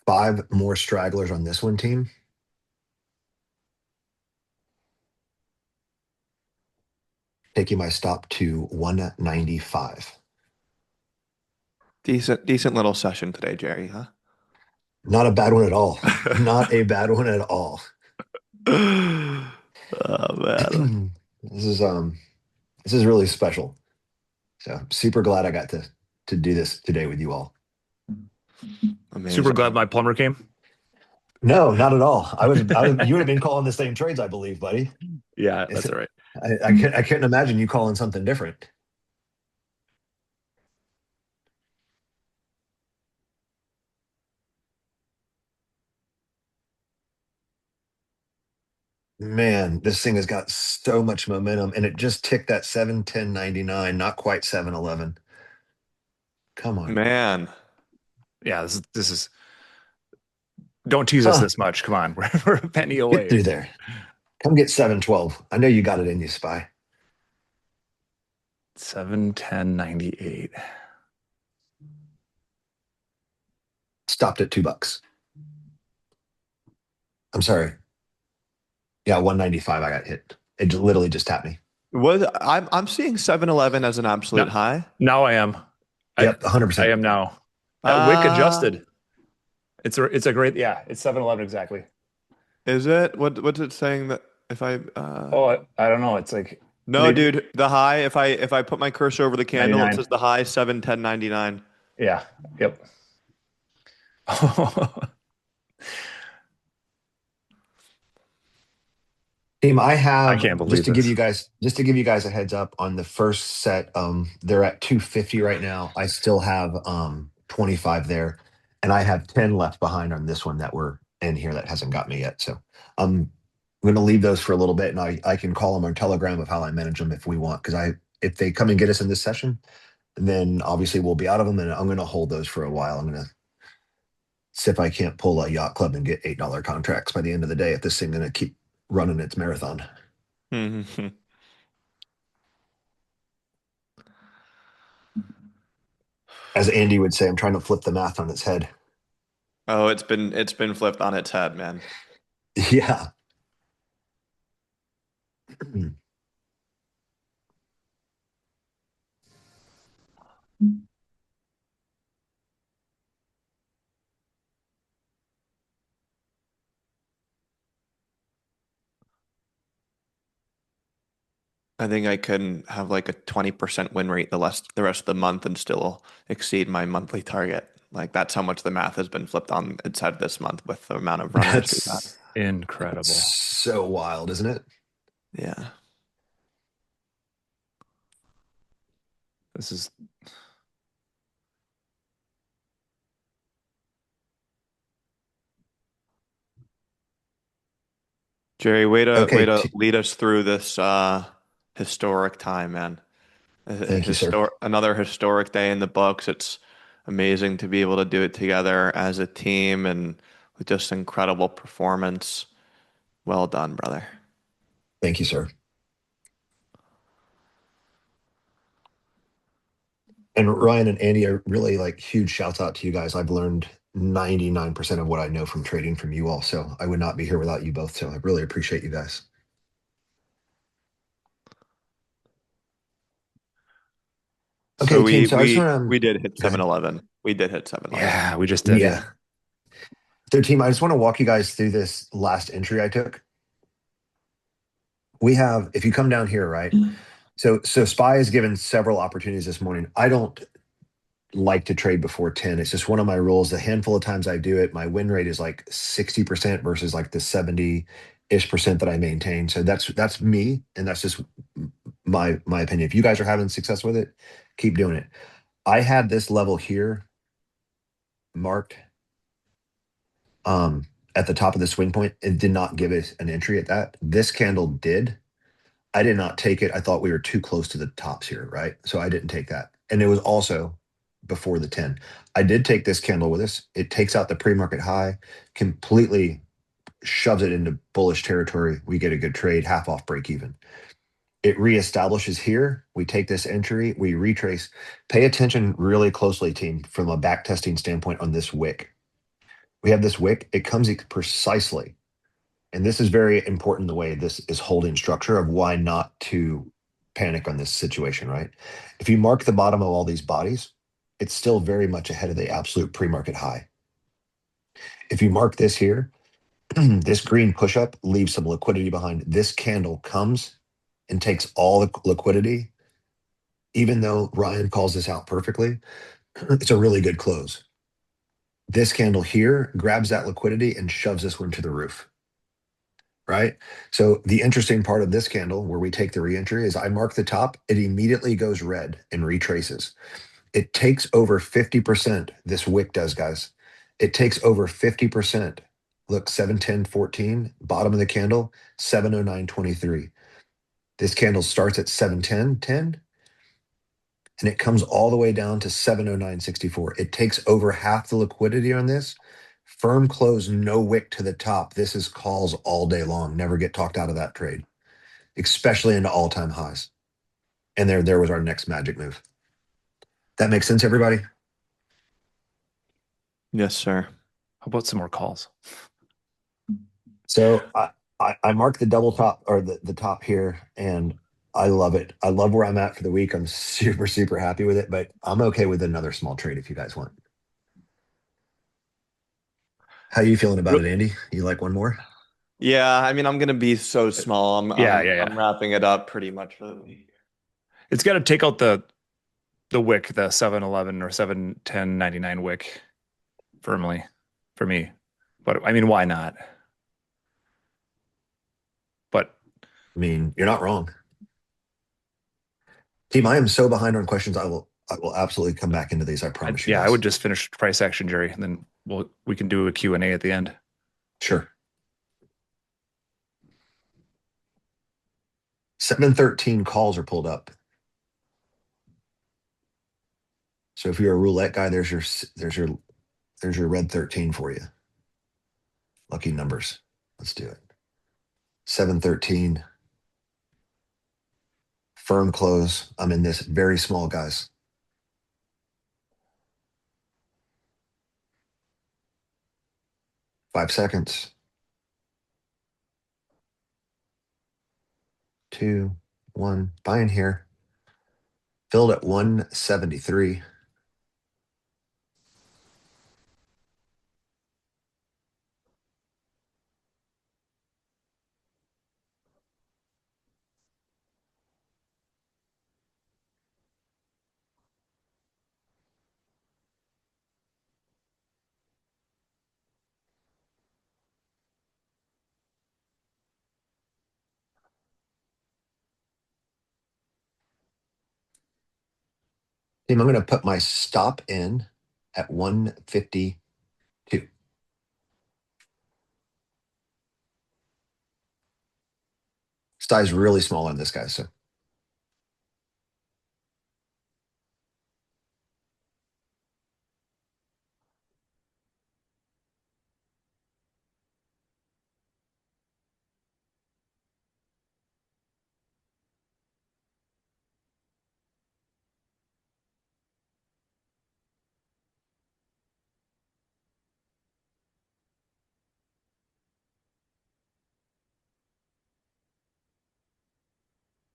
5 more stragglers on this one, team. Taking my stop to 195. Decent little session today, Jerry, huh? Not a bad one at all. Not a bad one at all. Oh man. This is really special. So super glad I got to do this today with you all. Amazing. Super glad my plumber came. No, not at all. I was you would have been calling the same trades, I believe, buddy. Yeah, that's all right. I couldn't imagine you calling something different. Man, this thing has got so much momentum, and it just ticked that 710.99, not quite 711. Come on. Man. Yeah, this is. Don't tease us this much. Come on, we're a penny away. Get through there. Come get 712. I know you got it in you, Spy. 710.98. Stopped at $2. I'm sorry. Yeah, 195. I got hit. It literally just tapped me. I'm seeing 7-Eleven as an absolute high. Now I am. Yep, 100%. I am now. That wick adjusted. It's a great, yeah, it's 7-Eleven exactly. Is it? What's it saying that if I I don't know. It's like no, dude, the high, if I put my cursor over the candle, 99. it says the high 710.99. Yeah. Yep. Team, I I have can't believe this. just to give you guys a heads up on the first set. They're at 250 right now. I still have 25 there, and I have 10 left behind on this one that were in here that hasn't got me yet. So I'm going to leave those for a little bit, and I can call them on Telegram of how I manage them if we want. Because if they come and get us in this session, then obviously we'll be out of them, and I'm going to hold those for a while. I'm going to see if I can't pull a yacht club and get $8 contracts by the end of the day if this thing's going to keep running its marathon. As Andy would say, I'm trying to flip the math on its head. Oh, it's been flipped on its head, man. Yeah. I think I can have like a 20% win rate the rest of the month and still exceed my monthly target. Like that's how much the math has been flipped on its head this month with the amount of runners we've had. That's Incredible. so wild, isn't it? Yeah. This is Jerry, way Okay. to lead us through this historic time, man. Thank you, sir. Another historic day in the books. It's amazing to be able to do it together as a team and with just incredible performance. Well done, brother. Thank you, sir. And Ryan and Andy, I really like huge shouts out to you guys. I've learned 99% of what I know from trading from you all. So I would not be here without you both. So I really appreciate you guys. Okay, So team. So I just we want did hit to go ahead. 7-Eleven. We did hit 7-Eleven. yeah, we just did. Yeah. So team, I just want to walk you guys through this last entry I took. We have, if you come down here, right? So SPY is given several opportunities this morning. I don't like to trade before 10. It's just one of my rules. The handful of times I do it, my win rate is like 60% versus like the 70-ish% that I maintain. So that's me, and that's just my opinion. If you guys are having success with it, keep doing it. I had this level here marked at the top of the swing point. It did not give it an entry at that. This candle did. I did not take it. I thought we were too close to the tops here, right? So I didn't take that. And it was also before the 10. I did take this candle with us. It takes out the pre-market high, completely shoves it into bullish territory. We get a good trade, half off break even. It reestablishes here. We take this entry, we retrace. Pay attention really closely, team, from a back testing standpoint on this wick. We have this wick. It comes precisely. And this is very important, the way this is holding structure of why not to panic on this situation, right? If you mark the bottom of all these bodies, it's still very much ahead of the absolute pre-market high. If you mark this here, this green push-up leaves some liquidity behind. This candle comes and takes all the liquidity. Even though Ryan calls this out perfectly, it's a really good close. This candle here grabs that liquidity and shoves this one to the roof. Right? So the interesting part of this candle where we take the reentry is I mark the top, it immediately goes red and retraces. It takes over 50%. This wick does, guys. It takes over 50%. Look, 710.14, bottom of the candle, 709.23. This candle starts at 710.10 and it comes all the way down to 709.64. It takes over half the liquidity on this. Firm close, no wick to the top. This is calls all day long. Never get talked out of that trade, especially into all-time highs. And there was our next magic move. That makes sense, everybody? Yes, sir. How about some more calls? So I marked the double top or the top here, and I love it. I love where I'm at for the week. I'm super, super happy with it, but I'm okay with another small trade if you guys want. How you feeling about it, Andy? You like one more? Yeah, I mean, I'm gonna be so small. I'm wrapping it up pretty much for the week. It's got to take out the wick, the 711 or 710.99 wick firmly for me. But I mean, why not? But I mean, you're not wrong. Team, I am so behind on questions. I will absolutely come back into these. I promise you Yeah, I would guys. just finish price action, Jerry, and then we can do a Q&A at the end. Sure. 713 calls are pulled up. So if you're a roulette guy, there's your red 13 for you. Lucky numbers. Let's do it. 713. Firm close. I'm in this very small, guys. Five seconds. Two, one. Buying here. Filled at 173. Team, I'm going to put my stop in at 152. Size really small on this guy, so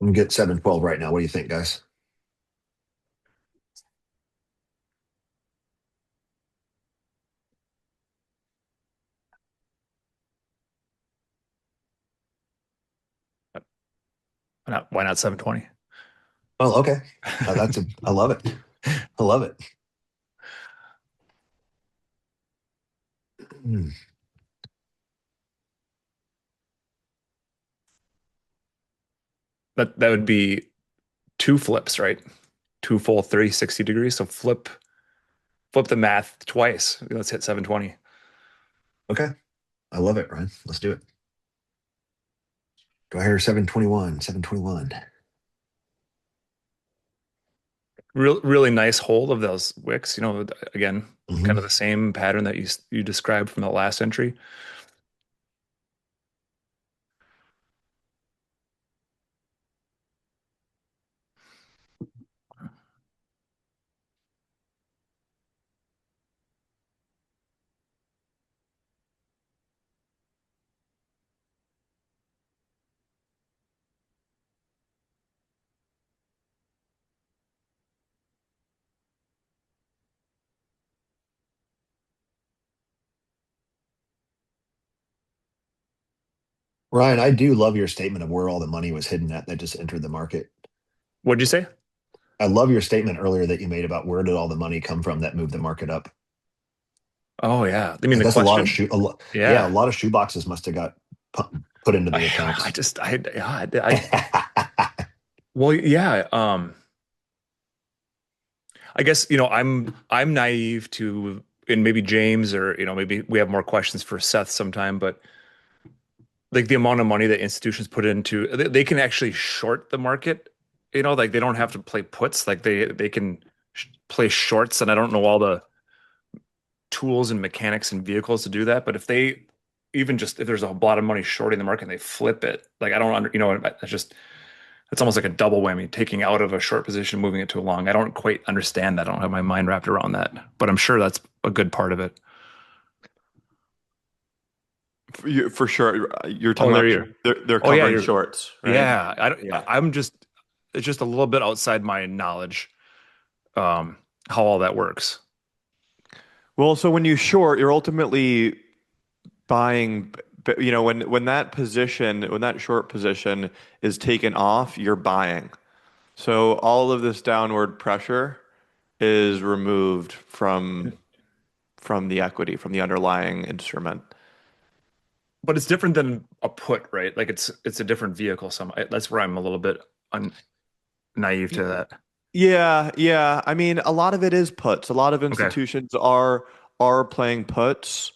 I'm going to get 712 right now. What do you think, guys? Why not 720? Oh, okay. I love it. I love it. Hmm. That would be two flips, right? Two full 30, 60 degrees. So flip the math twice. Let's hit 720. Okay. I love it, Ryan. Let's do it. Do I hear 721? 721. Really nice hold of those wicks. Again, Mhm. kind of the same pattern that you described from the last entry. Ryan, I do love your statement of where all the money was hidden at that just entered the market. What'd you say? I love your statement earlier that you made about where did all the money come from that moved the market up. Oh yeah. I mean Like the that's a lot of question. yeah, a Yeah. lot of shoe boxes must have got put into the I accounts. just well yeah. I guess I'm naive to, and maybe James, or maybe we have more questions for Seth sometime, but like the amount of money that institutions put into, they can actually short the market. Like they don't have to play puts. Like they can play shorts, and I don't know all the tools and mechanics and vehicles to do that. But if they even just if there's a lot of money shorting the market and they flip it, like I don't under it's just it's almost like a double whammy, taking out of a short position, moving it to a long. I don't quite understand that. I don't have my mind wrapped around that, but I'm sure that's a good part of it. For sure, you're Oh, talking there about you. they're Oh yeah, covering you're. shorts, right? Yeah, I don't. Yeah. I'm just. It's just a little bit outside my knowledge. How all that works. Well, so when you short, you're ultimately buying, when that short position is taken off, you're buying. So all of this downward pressure is removed from the equity, from the underlying instrument. but it's different than a put, right? Like it's a different vehicle. That's where I'm a little bit naive to that. Yeah, yeah. I mean, a lot of it is puts. A lot of Okay. institutions are playing puts,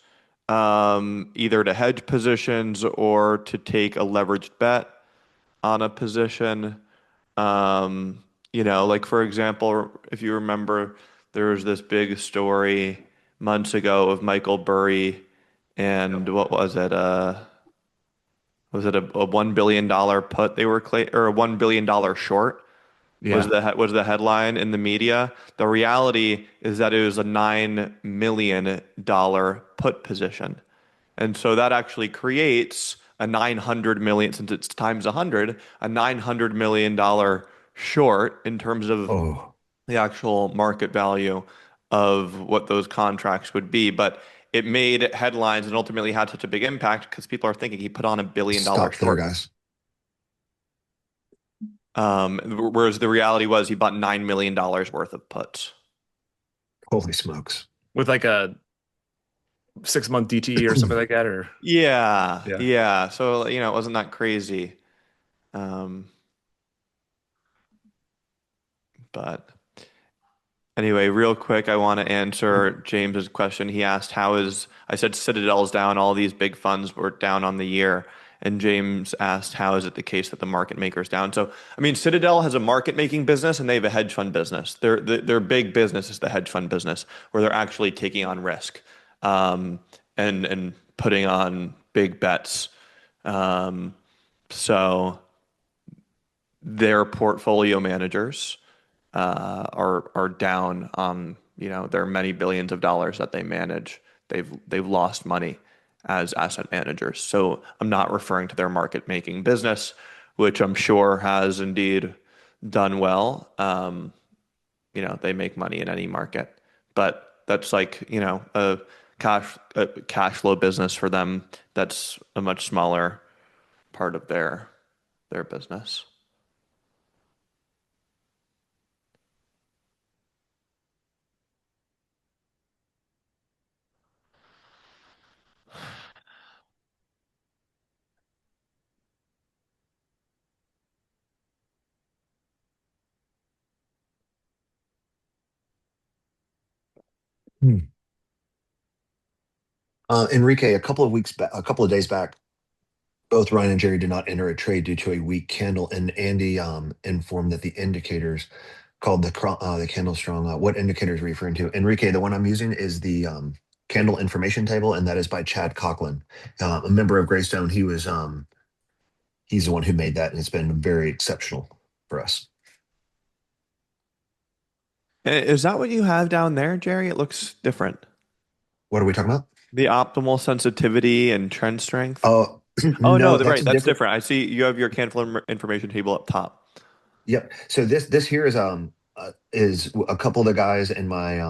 either to hedge positions or to take a leveraged bet on a position. Like for example, if you remember, there was this big story months ago of Michael Burry and what was it? Was it a $1 billion put they were or a $1 billion short? Was Yeah. was the headline in the media. The reality is that it was a $9 million put position. And so that actually creates a 900 million, since it's times 100, a $900 million short in terms of Oh, the actual market value of what those contracts would be. But it made headlines and ultimately had such a big impact because people are thinking he put on $1 billion stop there, short. guys. Whereas the reality was he bought $9 million worth of puts. Holy smokes. With like a 6-month DTE or something like that, or Yeah, yeah. yeah. So, it wasn't that crazy. Um, but anyway, real quick, I want to answer James's question. He asked, I said Citadel's down, all these big funds were down on the year. And James asked, how is it the case that the market maker's down? So, I mean, Citadel has a market making business and they have a hedge fund business. Their big business is the hedge fund business where they're actually taking on risk, and putting on big bets. Um, so their portfolio managers are down on their many billions of dollars that they manage. They've lost money as asset managers. So I'm not referring to their market making business, which I'm sure has indeed done well. They make money in any market, but that's like a cash flow business for them. That's a much smaller part of their business. Hmm. Enrique, a couple of days back, both Ryan and Jerry did not enter a trade due to a weak candle, and Andy informed that the indicators called the candle strong. What indicators are you referring to? Enrique, the one I'm using is the candle information table, and that is by Chad Coughlin, a member of Greystone. He's the one who made that, and it's been very exceptional for us. Is that what you have down there, Jerry? It looks different. What are we talking about? The optimal sensitivity and trend strength. Oh, Oh no, no, that's right, a that's different. different. I see you have your candle information table up top. Yep. So this here is a couple of the guys in my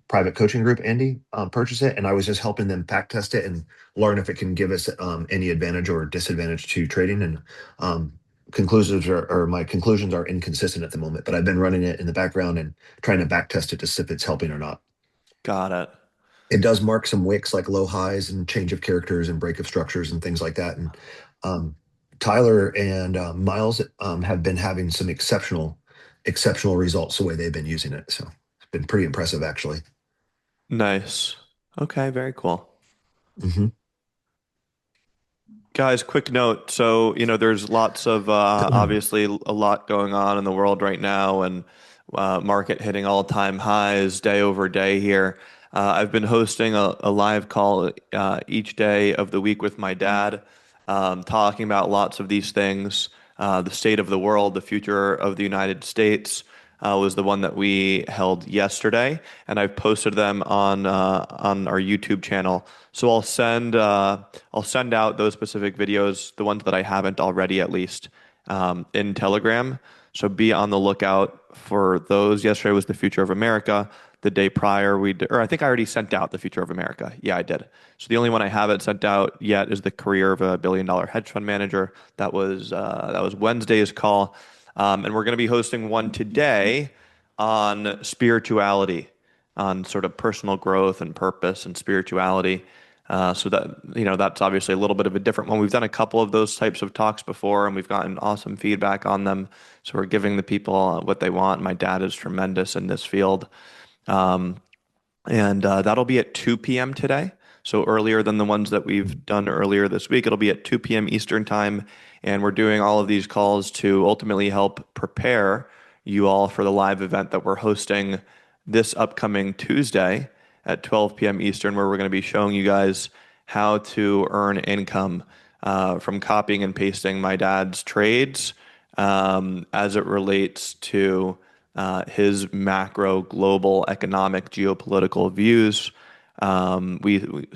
private coaching group, Andy, purchased it, and I was just helping them back test it and learn if it can give us any advantage or disadvantage to trading. And um, conclusions or my conclusions are inconsistent at the moment, but I've been running it in the background and trying to back test it to see if it's helping or not. Got it. It does mark some wicks like low highs and change of characters and break of structures and things like that. And um, Tyler and Miles have been having some exceptional results the way they've been using it. So it's been pretty impressive, actually. Nice. Okay, very cool. Hmm. Guys, quick note. So, there's lots of obviously a lot going on in the world right now, and market hitting all-time highs day over day here. I've been hosting a live call each day of the week with my dad, talking about lots of these things. The state of the world, the future of the United States, was the one that we held yesterday, and I've posted them on our YouTube channel. So I'll send out those specific videos, the ones that I haven't already at least, in Telegram. So be on the lookout for those. Yesterday was the future of America. The day prior, or I think I already sent out the future of America. Yeah, I did. So the only one I haven't sent out yet is the career of a billion-dollar hedge fund manager. That was Wednesday's call, and we're going to be hosting one today on spirituality, on sort of personal growth and purpose and spirituality. So that, that's obviously a little bit of a different one. We've done a couple of those types of talks before, and we've gotten awesome feedback on them. So we're giving the people what they want. My dad is tremendous in this field. Um, and that'll be at 2 p.m. today. So earlier than the ones that we've done earlier this week. It'll be at 2 p.m. Eastern time. And we're doing all of these calls to ultimately help prepare you all for the live event that we're hosting this upcoming Tuesday at 12 p.m. Eastern, where we're going to be showing you guys how to earn income from copying and pasting my dad's trades as it relates to his macro global economic geopolitical views. We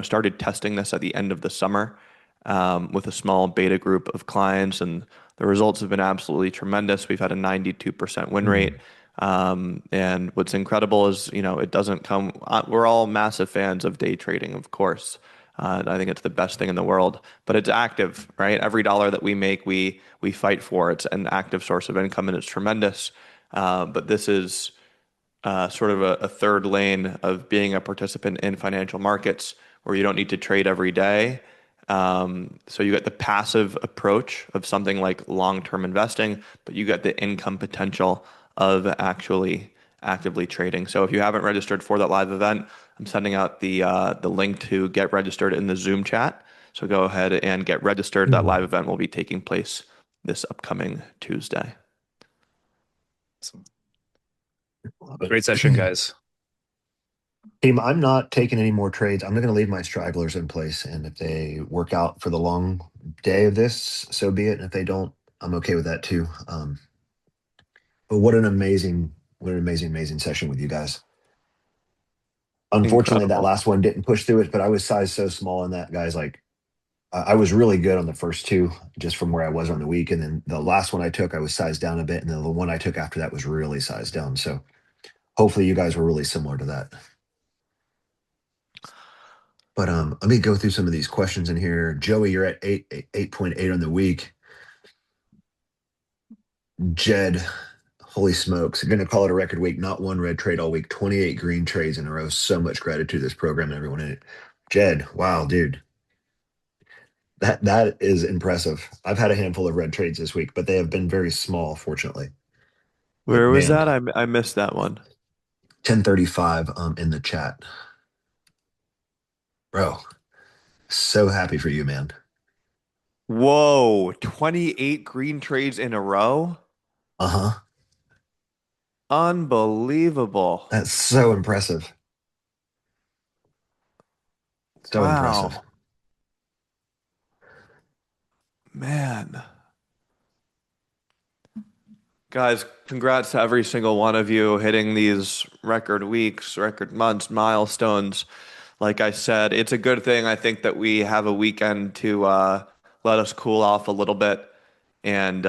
started testing this at the end of the summer with a small beta group of clients, and the results have been absolutely tremendous. We've had a 92% win rate. And what's incredible is, it doesn't come, we're all massive fans of day trading, of course. I think it's the best thing in the world, but it's active, right? Every dollar that we make, we fight for. It's an active source of income, and it's tremendous. But this is sort of a third lane of being a participant in financial markets where you don't need to trade every day. So you get the passive approach of something like long-term investing, but you get the income potential of actually actively trading. So if you haven't registered for that live event, I'm sending out the link to get registered in the Zoom chat. So go ahead and get registered. That live event will be taking place this upcoming Tuesday. Great session, guys. Team, I'm not taking any more trades. I'm going to leave my stragglers in place, and if they work out for the long day of this, so be it. And if they don't, I'm okay with that too. But what an amazing session with you guys. Unfortunately, that Incredible. last one didn't push through it, but I was sized so small in that, guys. Like, I was really good on the first two, just from where I was on the week, and then the last one I took, I was sized down a bit, and then the one I took after that was really sized down. So hopefully, you guys were really similar to that. But let me go through some of these questions in here. Joey, you're at 8.8 on the week. Jed, holy smokes, I'm gonna call it a record week. Not one red trade all week. 28 green trades in a row. So much gratitude to this program and everyone in it. Jed, wow, dude. That is impressive. I've had a handful of red trades this week, but they have been very small, fortunately. But Where was man, that? I missed that one. 1035 in the chat. Bro, so happy for you, man. Whoa, 28 green trades in a row? Uh-huh. Unbelievable. That's so impressive. So impressive. Wow, man. Guys, congrats to every single one of you hitting these record weeks, record months, milestones. Like I said, it's a good thing, I think, that we have a weekend to let us cool off a little bit and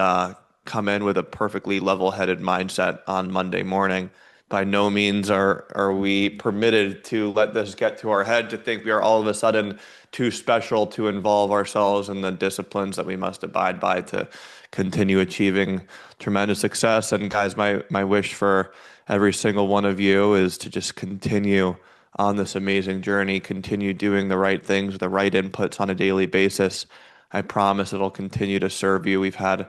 come in with a perfectly level-headed mindset on Monday morning. By no means are we permitted to let this get to our head to think we are all of a sudden too special to involve ourselves in the disciplines that we must abide by to continue achieving tremendous success. And guys, my wish for every single one of you is to just continue on this amazing journey, continue doing the right things, the right inputs on a daily basis. I promise it'll continue to serve you. We've had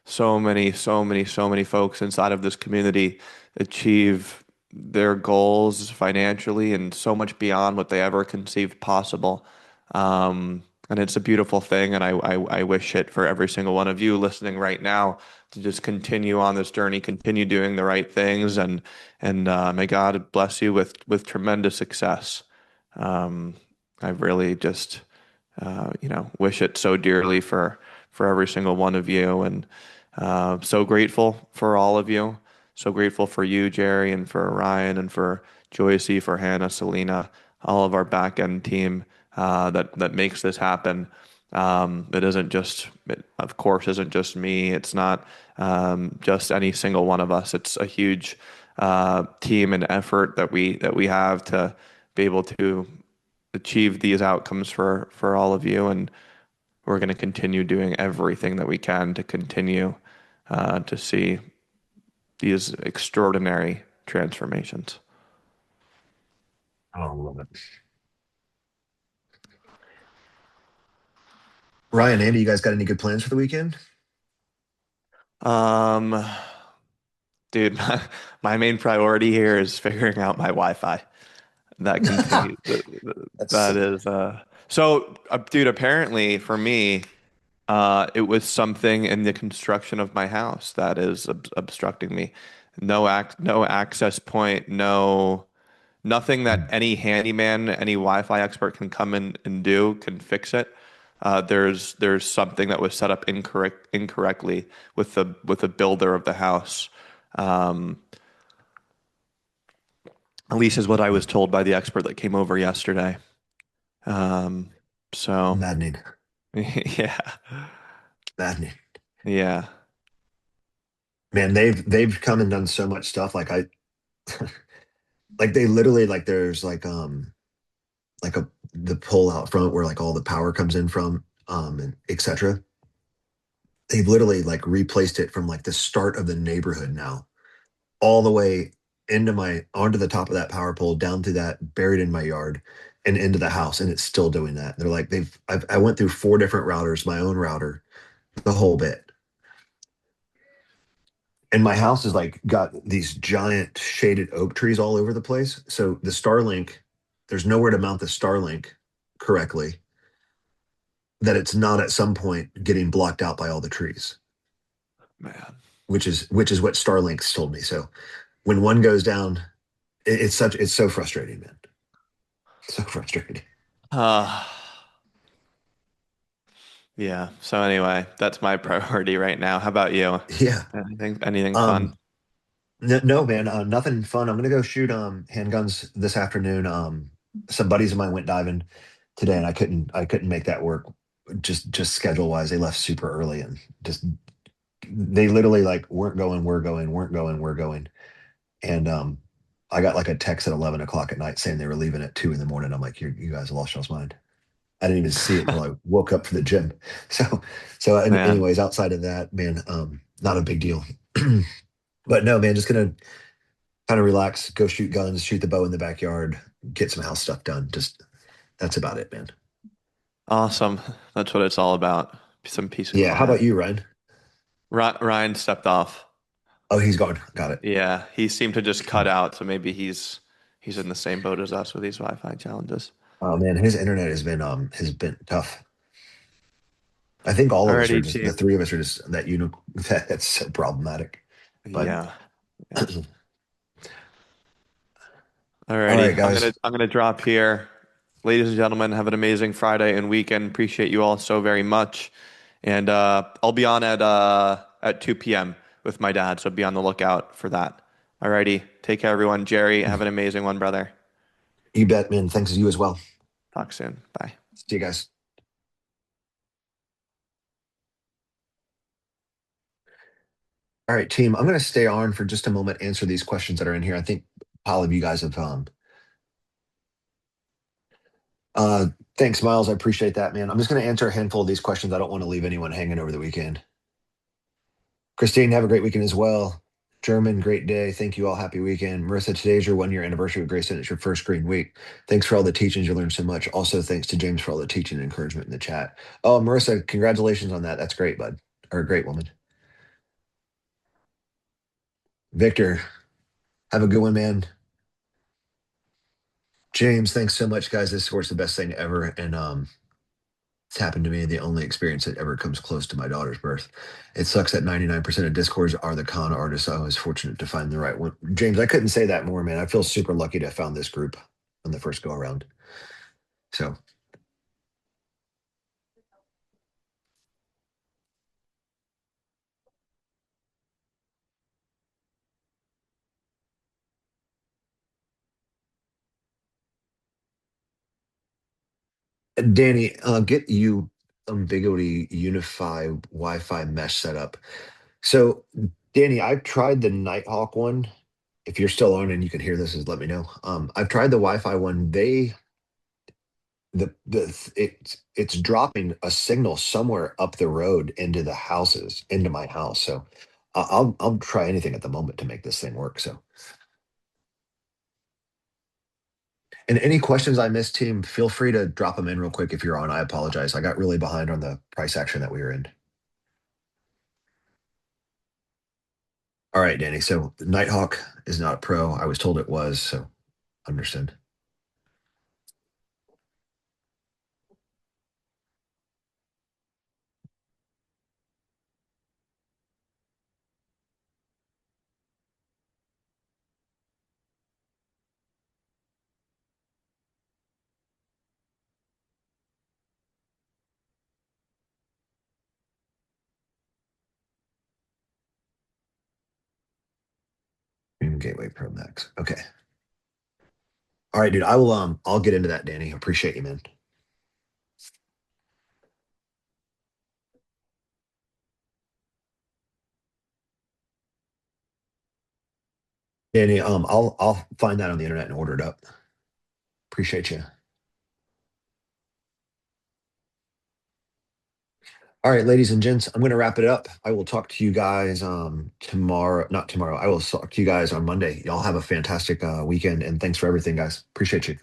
so many folks inside of this community achieve their goals financially and so much beyond what they ever conceived possible. And it's a beautiful thing. And I wish it for every single one of you listening right now to just continue on this journey, continue doing the right things, and may God bless you with tremendous success. I really just wish it so dearly for every single one of you, and so grateful for all of you. So grateful for you, Jerry, and for Ryan, and for Joycey, for Hannah, Selena, all of our back end team that makes this happen. It of course isn't just me. It's not just any single one of us. It's a huge team and effort that we have to be able to achieve these outcomes for all of you, and we're going to continue doing everything that we can to continue to see these extraordinary transformations. I love it. Ryan, Andy, you guys got any good plans for the weekend? Um, dude, my main priority here is figuring out my Wi-Fi. That continues. That's That is dude, apparently for me, it was something in the construction of my house that is obstructing me. No access point, nothing that any handyman, any Wi-Fi expert can come in and do can fix it. There's something that was set up incorrectly with the builder of the house. Um, at least is what I was told by the expert that came over yesterday. Um, so maddening. yeah, Maddening. yeah. Man, they've come and done so much stuff. Like I like they literally like there's like a the pole out front where like all the power comes in from, and etc. They've literally like replaced it from like the start of the neighborhood now, all the way into my onto the top of that power pole, down through that, buried in my yard, and into the house, and it's still doing that. They're like I went through four different routers, my own router, the whole bit. And my house is like got these giant shaded oak trees all over the place. So the Starlink, there's nowhere to mount the Starlink correctly, that it's not at some point getting blocked out by all the trees, Man. which is what Starlink's told me. So when one goes down, it's so frustrating, man. So frustrating. Uh, yeah. So anyway, that's my priority right now. How about you? Yeah. Anything fun? Um no, man, nothing fun. I'm gonna go shoot handguns this afternoon. Some buddies of mine went diving today, and I couldn't make that work, just schedule wise. They left super early, and just they literally like weren't going, we're going, weren't going, we're going. And I got like a text at 11 o'clock at night saying they were leaving at 2 in the morning. I'm like, you guys lost y'all's mind. I didn't even see it until I woke up for the gym. So, Man. anyways, outside of that, man, not a big deal. But no, man, just gonna kind of relax, go shoot guns, shoot the bow in the backyard, get some house stuff done. Just that's about it, man. Awesome. That's what it's all about. Some peace and Yeah. How about quiet. you, Ryan? Ryan stepped off. Oh, he's gone. Got it. Yeah, he seemed to just cut out, so maybe he's in the same boat as us with these Wi-Fi challenges. Oh man, his internet has been tough. I think all of us are Alrighty, just the team. three of us are just that's so problematic. But Yeah. Yeah. all Alrighty. right, I'm guys. gonna drop here. Ladies and gentlemen, have an amazing Friday and weekend. Appreciate you all so very much. And I'll be on at 2 p.m. with my dad, so be on the lookout for that. Alrighty. Take care, everyone. Jerry, have an amazing one, brother. You bet, man. Thanks to you as well. Talk soon. Bye. See you guys. All right, team. I'm going to stay on for just a moment, answer these questions that are in here. I think all of you guys have. Uh, thanks, Miles. I appreciate that, man. I'm just going to answer a handful of these questions. I don't want to leave anyone hanging over the weekend. Christine, have a great weekend as well. German, great day. Thank you all. Happy weekend. Marissa, today's your 1 year anniversary with Grayson. It's your first green week. Thanks for all the teachings. You learned so much. Also, thanks to James for all the teaching and encouragement in the chat. Oh, Marissa, congratulations on that. That's great, bud. Or a great woman. Victor, have a good one, man. James, thanks so much, guys. This sport's the best thing ever. And it's happened to me. The only experience that ever comes close to my daughter's birth. It sucks that 99% of Discords are the con artists. I was fortunate to find the right one. James, I couldn't say that more, man. I feel super lucky to have found this group on the first go around. So Danny, get you Ambiguity Unify Wi-Fi mesh setup. So Danny, I've tried the Nighthawk one. If you're still on and you can hear this, is let me know. I've tried the Wi-Fi one. It's dropping a signal somewhere up the road into the houses, into my house. So I'll try anything at the moment to make this thing work. So And any questions I missed, team, feel free to drop them in real quick if you're on. I apologize. I got really behind on the price action that we were in. All right, Danny. So Nighthawk is not a pro. I was told it was, so understand. Gateway Pro Max. Okay. All right, dude. I'll get into that, Danny. Appreciate you, man. Danny, I'll find that on the internet and order it up. Appreciate you. All right, ladies and gents, I'm going to wrap it up. I will talk to you guys tomorrow, not tomorrow. I will talk to you guys on Monday. Y'all have a fantastic weekend, and thanks for everything, guys. Appreciate you.